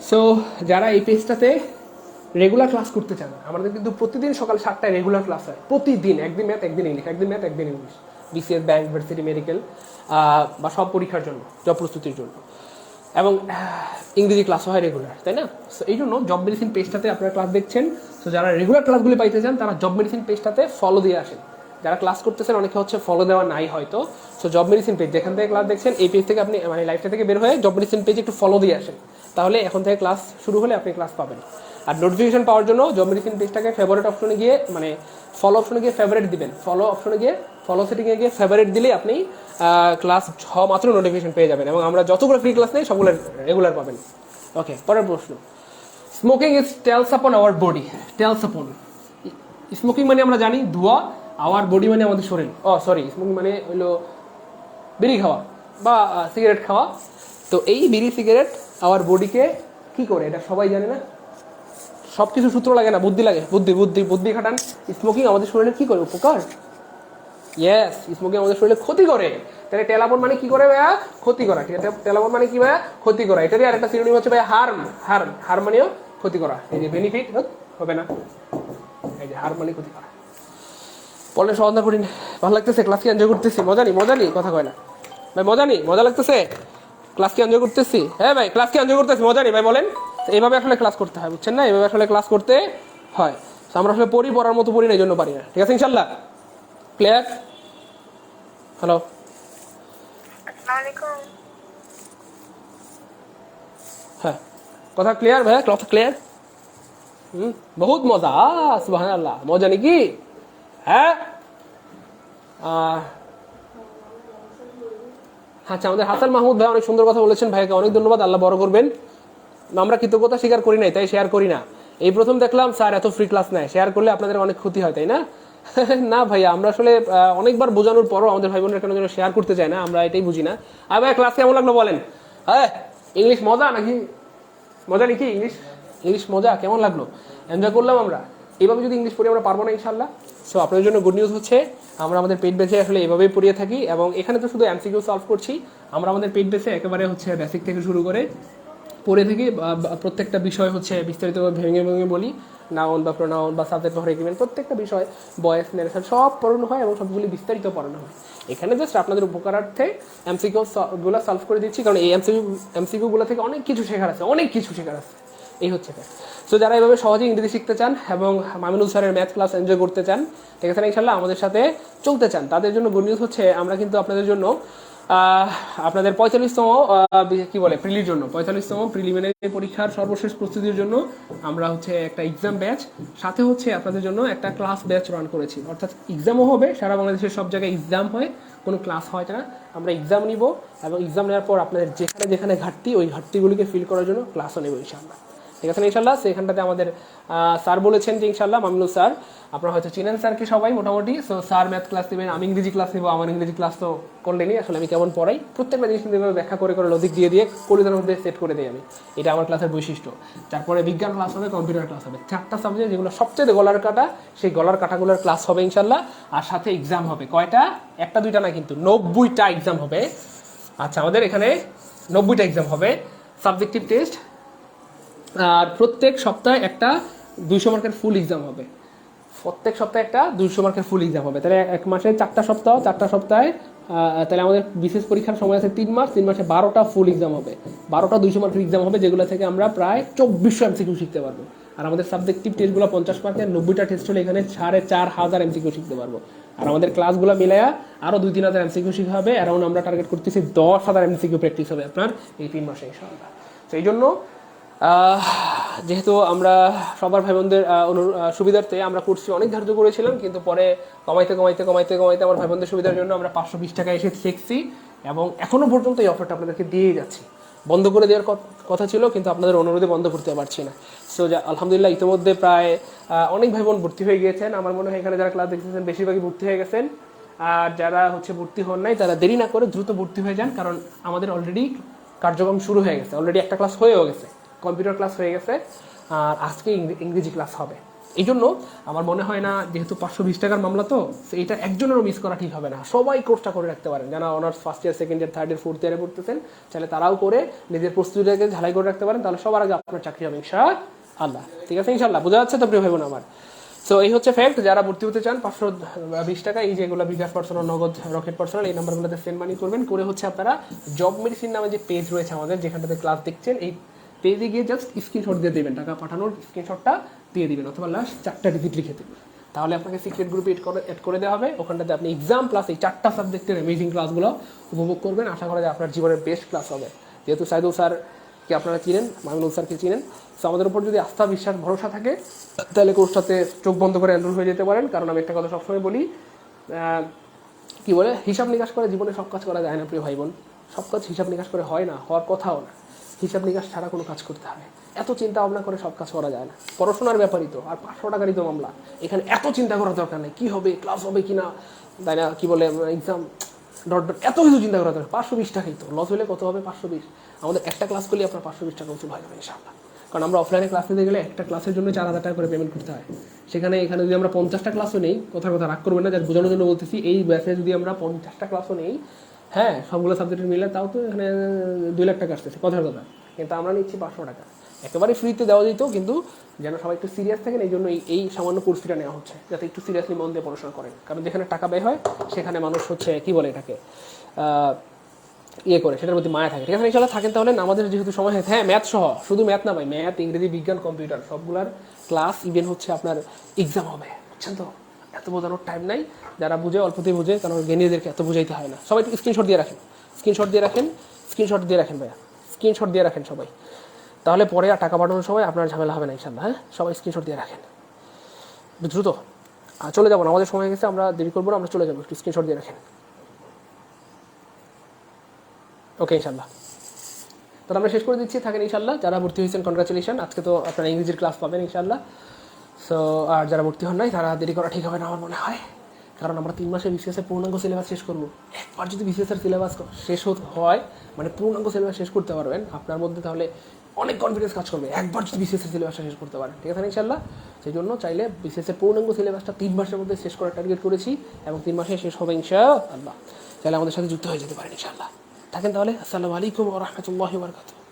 সো যারা এই পেজটাতে রেগুলার ক্লাস করতে চান, আমাদের কিন্তু প্রতিদিন সকাল 7টায় রেগুলার ক্লাস হয়। প্রতিদিন, একদিন ম্যাথ, একদিন English, BCS, bank, varsity, medical বা সব পরীক্ষার জন্য, জব প্রস্তুতির জন্য। এবং ইংরেজি ক্লাসও হয় রেগুলার, তাই না? সো এই জন্য জব মেডিসিন পেজটাতে আপনারা ক্লাস দেখছেন। সো যারা রেগুলার ক্লাসগুলি পাইতে চান তারা জব মেডিসিন পেজটাতে ফলো দিয়ে আসেন। যারা ক্লাস করতেছেন অনেকে হচ্ছে ফলো দেওয়া নাই হয়তো, সো জব মেডিসিন পেজ যেখান থেকে ক্লাস দেখছেন এই পেজ থেকে আপনি মানে লাইভটা থেকে বের হয়ে জব মেডিসিন পেজে একটু ফলো দিয়ে আসেন, তাহলে এখন থেকে ক্লাস শুরু হলে আপনি ক্লাস পাবেন। আর নোটিফিকেশন পাওয়ার জন্য জব মেডিসিন পেজটাকে ফেভারিট অপশনে গিয়ে মানে ফলো অপশনে গিয়ে ফেভারিট দিবেন, ফলো অপশনে গিয়ে ফলো সেটিংয়ে গিয়ে ফেভারিট দিলে আপনি ক্লাস মাত্র নোটিফিকেশন পেয়ে যাবেন, এবং আমরা যতগুলো ফ্রি ক্লাস নেই সবগুলো রেগুলার পাবেন। ওকে, পরের প্রশ্ন। স্মোকিং ইজ টেলস আপন আওয়ার বডি। টেলস আপন, স্মোকিং মানে আমরা জানি ধোঁয়া, আওয়ার বডি মানে আমাদের শরীর। সরি, স্মোকিং মানে হইলো বিড়ি খাওয়া বা সিগারেট খাওয়া। তো এই বিড়ি সিগারেট আওয়ার বডিকে কি করে এটা সবাই জানে না? সব কিছু সূত্র লাগে না, বুদ্ধি লাগে, বুদ্ধি বুদ্ধি বুদ্ধি খাটান। স্মোকিং আমাদের শরীরে কি করে? উপকার। ইয়েস, স্মোকিং আমাদের শরীরে ক্ষতি করে। তাহলে টেলাপন মানে কি করে ভাইয়া? ক্ষতি করা। ঠিক আছে, টেলাপন মানে কি ভাইয়া? ক্ষতি করা। এটারই আরেকটা সিনোনিম হচ্ছে ভাইয়া হার্ম। হার্ম মানেও ক্ষতি করা। এই যে বেনিফিট হবে না, এই যে হার্ম মানে ক্ষতি করা। পড়লে সমাধান করি না, ভালো লাগতেছে? ক্লাস কি এনজয় করতেছি? মজা নি কথা কয় না ভাই, মজা লাগতেছে? ক্লাস কি এনজয় করতেছি? হ্যাঁ ভাই, ক্লাস কি এনজয় করতেছি? মজা নেই ভাই বলেন? এইভাবে আসলে ক্লাস করতে হয়, বুঝছেন না? এইভাবে আসলে ক্লাস করতে হয়। আমরা আসলে পড়ার মতো পড়ি না, এই জন্য পারি না। ঠিক আছে, ইনশাল্লাহ ক্লিয়ার? হ্যালো, হ্যাঁ কথা ক্লিয়ার ভাইয়া? কথা ক্লিয়ার? বহুত মজা, সুবহানাল্লাহ। মজা নাকি? হ্যাঁ, আচ্ছা, আমাদের হাসান মাহমুদ ভাই অনেক সুন্দর কথা বলেছেন, ভাইকে অনেক ধন্যবাদ, আল্লাহ বড় করবেন। আমরা কৃতজ্ঞতা স্বীকার করি নাই, তাই শেয়ার করি না। এই প্রথম দেখলাম স্যার এত ফ্রি ক্লাস নেয়, শেয়ার করলে আপনাদের অনেক ক্ষতি হয়, তাই না? না ভাইয়া, আমরা আসলে অনেকবার বোঝানোর পরও আমাদের ভাই বোনেরা কেন যেন শেয়ার করতে চায় না, আমরা এটাই বুঝি না। আর ভাই ক্লাস কেমন লাগলো বলেন? হ্যাঁ, ইংলিশ মজা নাকি? মজা নাকি? ইংলিশ মজা কেমন লাগলো? এনজয় করলাম আমরা। এইভাবে যদি ইংলিশ পড়ি আমরা পারবো না ইনশাল্লাহ। সো আপনাদের জন্য গুড নিউজ হচ্ছে আমরা আমাদের পেইড বেসে আসলে এভাবেই পড়িয়ে থাকি, এবং এখানে তো শুধু এমসিকিউ সলভ করছি। আমরা আমাদের পেইড বেসে একেবারে হচ্ছে বেসিক থেকে শুরু করে পড়ে থাকি, প্রত্যেকটা বিষয় হচ্ছে বিস্তারিতভাবে ভেঙে ভেঙে বলি। নাউন বা প্রোনাউন বা সাবজেক্ট বা এগ্রিমেন্ট প্রত্যেকটা বিষয়, ভয়েস, ন্যারেশন সব পড়ানো হয় এবং সবগুলি বিস্তারিত পড়ানো হয়। এখানে জাস্ট আপনাদের উপকারার্থে এমসিকিউ গুলো সলভ করে দিচ্ছি, কারণ এই এমসিকিউ গুলো থেকে অনেক কিছু শেখার আছে, এই হচ্ছে। সো যারা এভাবে সহজে ইংরেজি শিখতে চান এবং মামিনুল স্যারের ম্যাথ ক্লাস এনজয় করতে চান, ঠিক আছে না, ইনশাল্লাহ আমাদের সাথে চলতে চান, তাদের জন্য গুড নিউজ হচ্ছে আমরা কিন্তু আপনাদের জন্য আপনাদের 45তম কি বলে প্রিলির জন্য 45তম প্রিলিমিনারি পরীক্ষার সর্বশেষ প্রস্তুতির জন্য আমরা হচ্ছে একটা এক্সাম ব্যাচ, সাথে হচ্ছে আপনাদের জন্য একটা ক্লাস ব্যাচ রান করেছি। অর্থাৎ এক্সামও হবে, সারা বাংলাদেশের সব জায়গায় এক্সাম হয়, কোনো ক্লাস হয় না। আমরা এক্সাম নিব এবং এক্সাম নেওয়ার পর আপনাদের যেখানে যেখানে ঘাটতি, ওই ঘাটতিগুলিকে ফিল করার জন্য ক্লাসও নেব ইনশাআল্লাহ। ঠিক আছে না ইনশাল্লাহ? সেখানটাতে আমাদের স্যার বলেছেন যে ইনশাল্লাহ, মামুনুল স্যার, আপনারা হয়তো চিনেন স্যারকে সবাই মোটামুটি। সো স্যার ম্যাথ ক্লাস নেবেন, আমি ইংরেজি ক্লাস নেবো। আমার ইংরেজি ক্লাস তো করলেনি, আসলে আমি কেমন পড়াই প্রত্যেকটা জিনিস কিন্তু ব্যাখ্যা করে করে লজিক দিয়ে দিয়ে কলিজার মধ্যে সেট করে দিই আমি, এটা আমার ক্লাসের বৈশিষ্ট্য। তারপরে বিজ্ঞান ক্লাস হবে, কম্পিউটার ক্লাস হবে, 4টা সাবজেক্ট যেগুলো সবচেয়ে গলার কাটা, সেই গলার কাটাগুলোর ক্লাস হবে ইনশাল্লাহ। আর সাথে এক্সাম হবে কয়টা? 1টা 2টা না, কিন্তু 90টা এক্সাম হবে। আচ্ছা, আমাদের এখানে 90টা এক্সাম হবে, সাবজেক্টিভ টেস্ট, আর প্রত্যেক সপ্তাহে একটা 200 মার্কের ফুল এক্সাম হবে। প্রত্যেক সপ্তাহে একটা 200 মার্কের ফুল এক্সাম হবে। তাহলে এক মাসে 4টা সপ্তাহ, 4টা সপ্তাহে তাহলে আমাদের বিশেষ পরীক্ষার সময় আছে 3 মাস, 3 মাসে 12টা ফুল এক্সাম হবে, 12টা 200 মার্কের এক্সাম হবে, যেগুলো থেকে আমরা প্রায় 2400 এমসিকিউ শিখতে পারবো। আর আমাদের সাবজেক্টিভ টেস্টগুলো 50 মার্কের, 90টা টেস্ট হলে এখানে 4500 এমসিকিউ শিখতে পারবো। আর আমাদের ক্লাসগুলো মিলায়া আরও 2-3 হাজার এমসিকিউ শিখা হবে। অ্যারাউন্ড আমরা টার্গেট করতেছি 10,000 এমসিকিউ প্র্যাকটিস হবে আপনার এই 3 মাসে ইনশাআল্লাহ। তো এই জন্য যেহেতু আমরা সবার ভাই বোনদের সুবিধার্থে আমরা কোর্সটি অনেক ধার্য করেছিলাম, কিন্তু পরে কমাইতে আমার ভাই বোনদের সুবিধার জন্য আমরা 520 টাকা এসে শিখছি, এবং এখনো পর্যন্ত এই অফারটা আপনাদেরকে দিয়েই যাচ্ছি। বন্ধ করে দেওয়ার কথা ছিল, কিন্তু আপনাদের অনুরোধে বন্ধ করতে পারছি না। সো আলহামদুলিল্লাহ ইতিমধ্যে প্রায় অনেক ভাই বোন ভর্তি হয়ে গিয়েছেন। আমার মনে হয় এখানে যারা ক্লাস দেখতেছেন বেশিরভাগই ভর্তি হয়ে গেছেন। আর যারা হচ্ছে ভর্তি হন নাই, তারা দেরি না করে দ্রুত ভর্তি হয়ে যান, কারণ আমাদের অলরেডি কার্যক্রম শুরু হয়ে গেছে। অলরেডি একটা ক্লাস হয়েও গেছে, কম্পিউটার ক্লাস হয়ে গেছে, আর আজকে ইংরেজি ক্লাস হবে। এই জন্য আমার মনে হয় না, যেহেতু 520 টাকার মামলা, তো এইটা একজনেরও মিস করা ঠিক হবে না। সবাই কোর্সটা করে রাখতে পারেন, যারা honours first year, second year, third year, fourth ইয়ারে পড়তেছেন, চাইলে তারাও করে নিজের প্রস্তুতিটাকে ঝালাই করে রাখতে পারেন, তাহলে সবার আগে আপনার চাকরি হবে ইনশাআল্লাহ। ঠিক আছে ইনশাআল্লাহ? বোঝা যাচ্ছে তো প্রিয় ভাই বোন আমার? সো এই হচ্ছে ফ্যাক্ট। যারা ভর্তি হতে চান 520 টাকা এই যেগুলো বিকাশ পার্সোনাল, নগদ, রকেট পার্সোনাল, এই নাম্বারগুলোতে সেন্ড মানি করবেন। করে হচ্ছে আপনারা জব মেডিসিন নামে যে পেজ রয়েছে আমাদের, যেখানটাতে ক্লাস দেখছেন, এই পেজে গিয়ে জাস্ট স্ক্রিনশট দিয়ে দেবেন, টাকা পাঠানোর স্ক্রিনশটটা দিয়ে দিবেন, অথবা লাস্ট 4টা ডিজিট লিখে দেবেন। তাহলে আপনাকে সিক্রেট গ্রুপে অ্যাড করে দেওয়া হবে। ওখানটাতে আপনি এক্সাম প্লাস এই 4টা সাবজেক্টের অ্যামেজিং ক্লাসগুলো উপভোগ করবেন। আশা করা যায় আপনার জীবনের বেস্ট ক্লাস হবে। যেহেতু সাইদুল স্যারকে আপনারা চিনেন, মামিনুল স্যারকে চিনেন, সো আমাদের উপর যদি আস্থা, বিশ্বাস, ভরসা থাকে তাহলে কোর্সটাতে চোখ বন্ধ করে এনরোল হয়ে যেতে পারেন। কারণ আমি একটা কথা সবসময় বলি, কি বলে, হিসাব নিকাশ করে জীবনে সব কাজ করা যায় না প্রিয় ভাই বোন। সব কাজ হিসাব নিকাশ করে হয় না, হওয়ার কথাও না। হিসাব নিকাশ ছাড়া কোনো কাজ করতে হবে। এত চিন্তা ভাবনা করে সব কাজ করা যায় না। পড়াশোনার ব্যাপারই তো, আর 500 টাকারই তো মামলা। এখানে এত চিন্তা করার দরকার নেই, কী হবে, ক্লাস হবে কি না, তাই না, কী বলে, এক্সাম ডট ডট, এত কিছু চিন্তা করার দরকার। 520 টাকাই তো, লস হলে কত হবে, 520। আমাদের একটা ক্লাস করলে আপনার 520 টাকা উঁচু হয়ে যাবে ইনশাআল্লাহ। কারণ আমরা অফলাইনে ক্লাস নিতে গেলে একটা ক্লাসের জন্য 4000 টাকা করে পেমেন্ট করতে হয়। এখানে যদি আমরা 50টা ক্লাসও নেই, কথা রাগ করবেন না, যার বোঝানোর জন্য বলতেছি, এই ব্যাচে যদি আমরা 50টা ক্লাসও নেই, হ্যাঁ, সবগুলো সাবজেক্টের মিলে, তাও তো এখানে 2 লাখ টাকা আসতেছে, কথার কথা। কিন্তু আমরা নিচ্ছি 500 টাকা, একেবারে ফ্রিতে দেওয়া যেত, কিন্তু যেন সবাই একটু সিরিয়াস থাকেন, এই জন্য এই সামান্য কোর্স ফিটা নেওয়া হচ্ছে, যাতে একটু সিরিয়াসলি মন দিয়ে পড়াশোনা করেন। কারণ যেখানে টাকা ব্যয় হয় সেখানে মানুষ হচ্ছে, কি বলে এটাকে, করে, সেটার প্রতি মায়া থাকে। ঠিক আছে, ইনশাআল্লাহ থাকেন তাহলে। আমাদের যেহেতু সময় হয়েছে, হ্যাঁ, ম্যাথ সহ, শুধু ম্যাথ না ভাই, ম্যাথ, ইংরেজি, বিজ্ঞান, কম্পিউটার, সবগুলার ক্লাস, ইভেন হচ্ছে আপনার এক্সাম হবে, বুঝছেন তো। এত বোঝানোর টাইম নাই, যারা বুঝে অল্পতেই বুঝে, কারণ জ্ঞানীদেরকে এত বুঝাইতে হয় না। সবাই স্ক্রিনশট দিয়ে রাখেন, স্ক্রিনশট দিয়ে রাখেন, স্ক্রিনশট দিয়ে রাখেন ভাইয়া, স্ক্রিনশট দিয়ে রাখেন সবাই। তাহলে পরে আর টাকা পাঠানোর সময় আপনার ঝামেলা হবে না ইনশাআল্লাহ। হ্যাঁ, সবাই স্ক্রিনশট দিয়ে রাখেন দ্রুত। চলে যাবো না, আমাদের সময় গেছে, আমরা দেরি করবো না, আমরা চলে যাবো, একটু স্ক্রিনশট দিয়ে রাখেন। ওকে ইনশাআল্লাহ, তাহলে আমরা শেষ করে দিচ্ছি, থাকেন ইনশাআল্লাহ। যারা ভর্তি হয়েছেন কনগ্রাচুলেশন, আজকে তো আপনারা ইংরেজির ক্লাস পাবেন ইনশাআল্লাহ। সো আর যারা ভর্তি হন নাই, তারা দেরি করা ঠিক হবে না আমার মনে হয়। কারণ আমরা 3 মাসে বিসিএসের পূর্ণাঙ্গ সিলেবাস শেষ করবো। একবার যদি বিসিএসের সিলেবাস শেষ হয়, মানে পূর্ণাঙ্গ সিলেবাস শেষ করতে পারবেন, আপনার মধ্যে তাহলে অনেক কনফিডেন্স কাজ করবে, একবার যদি বিসিএসের সিলেবাসটা শেষ করতে পারেন। ঠিক আছে ইনশাআল্লাহ। সেই জন্য চাইলে বিসিএসের পূর্ণাঙ্গ সিলেবাসটা 3 মাসের মধ্যে শেষ করার টার্গেট করেছি, এবং 3 মাসে শেষ হবে ইনশাআল্লাহ। চাইলে আমাদের সাথে যুক্ত হয়ে যেতে পারেন ইনশাআল্লাহ। থাকেন তাহলে। আসসালামু আলাইকুম ওয়া রাহমাতুল্লাহি ওয়া বারাকাতুহু।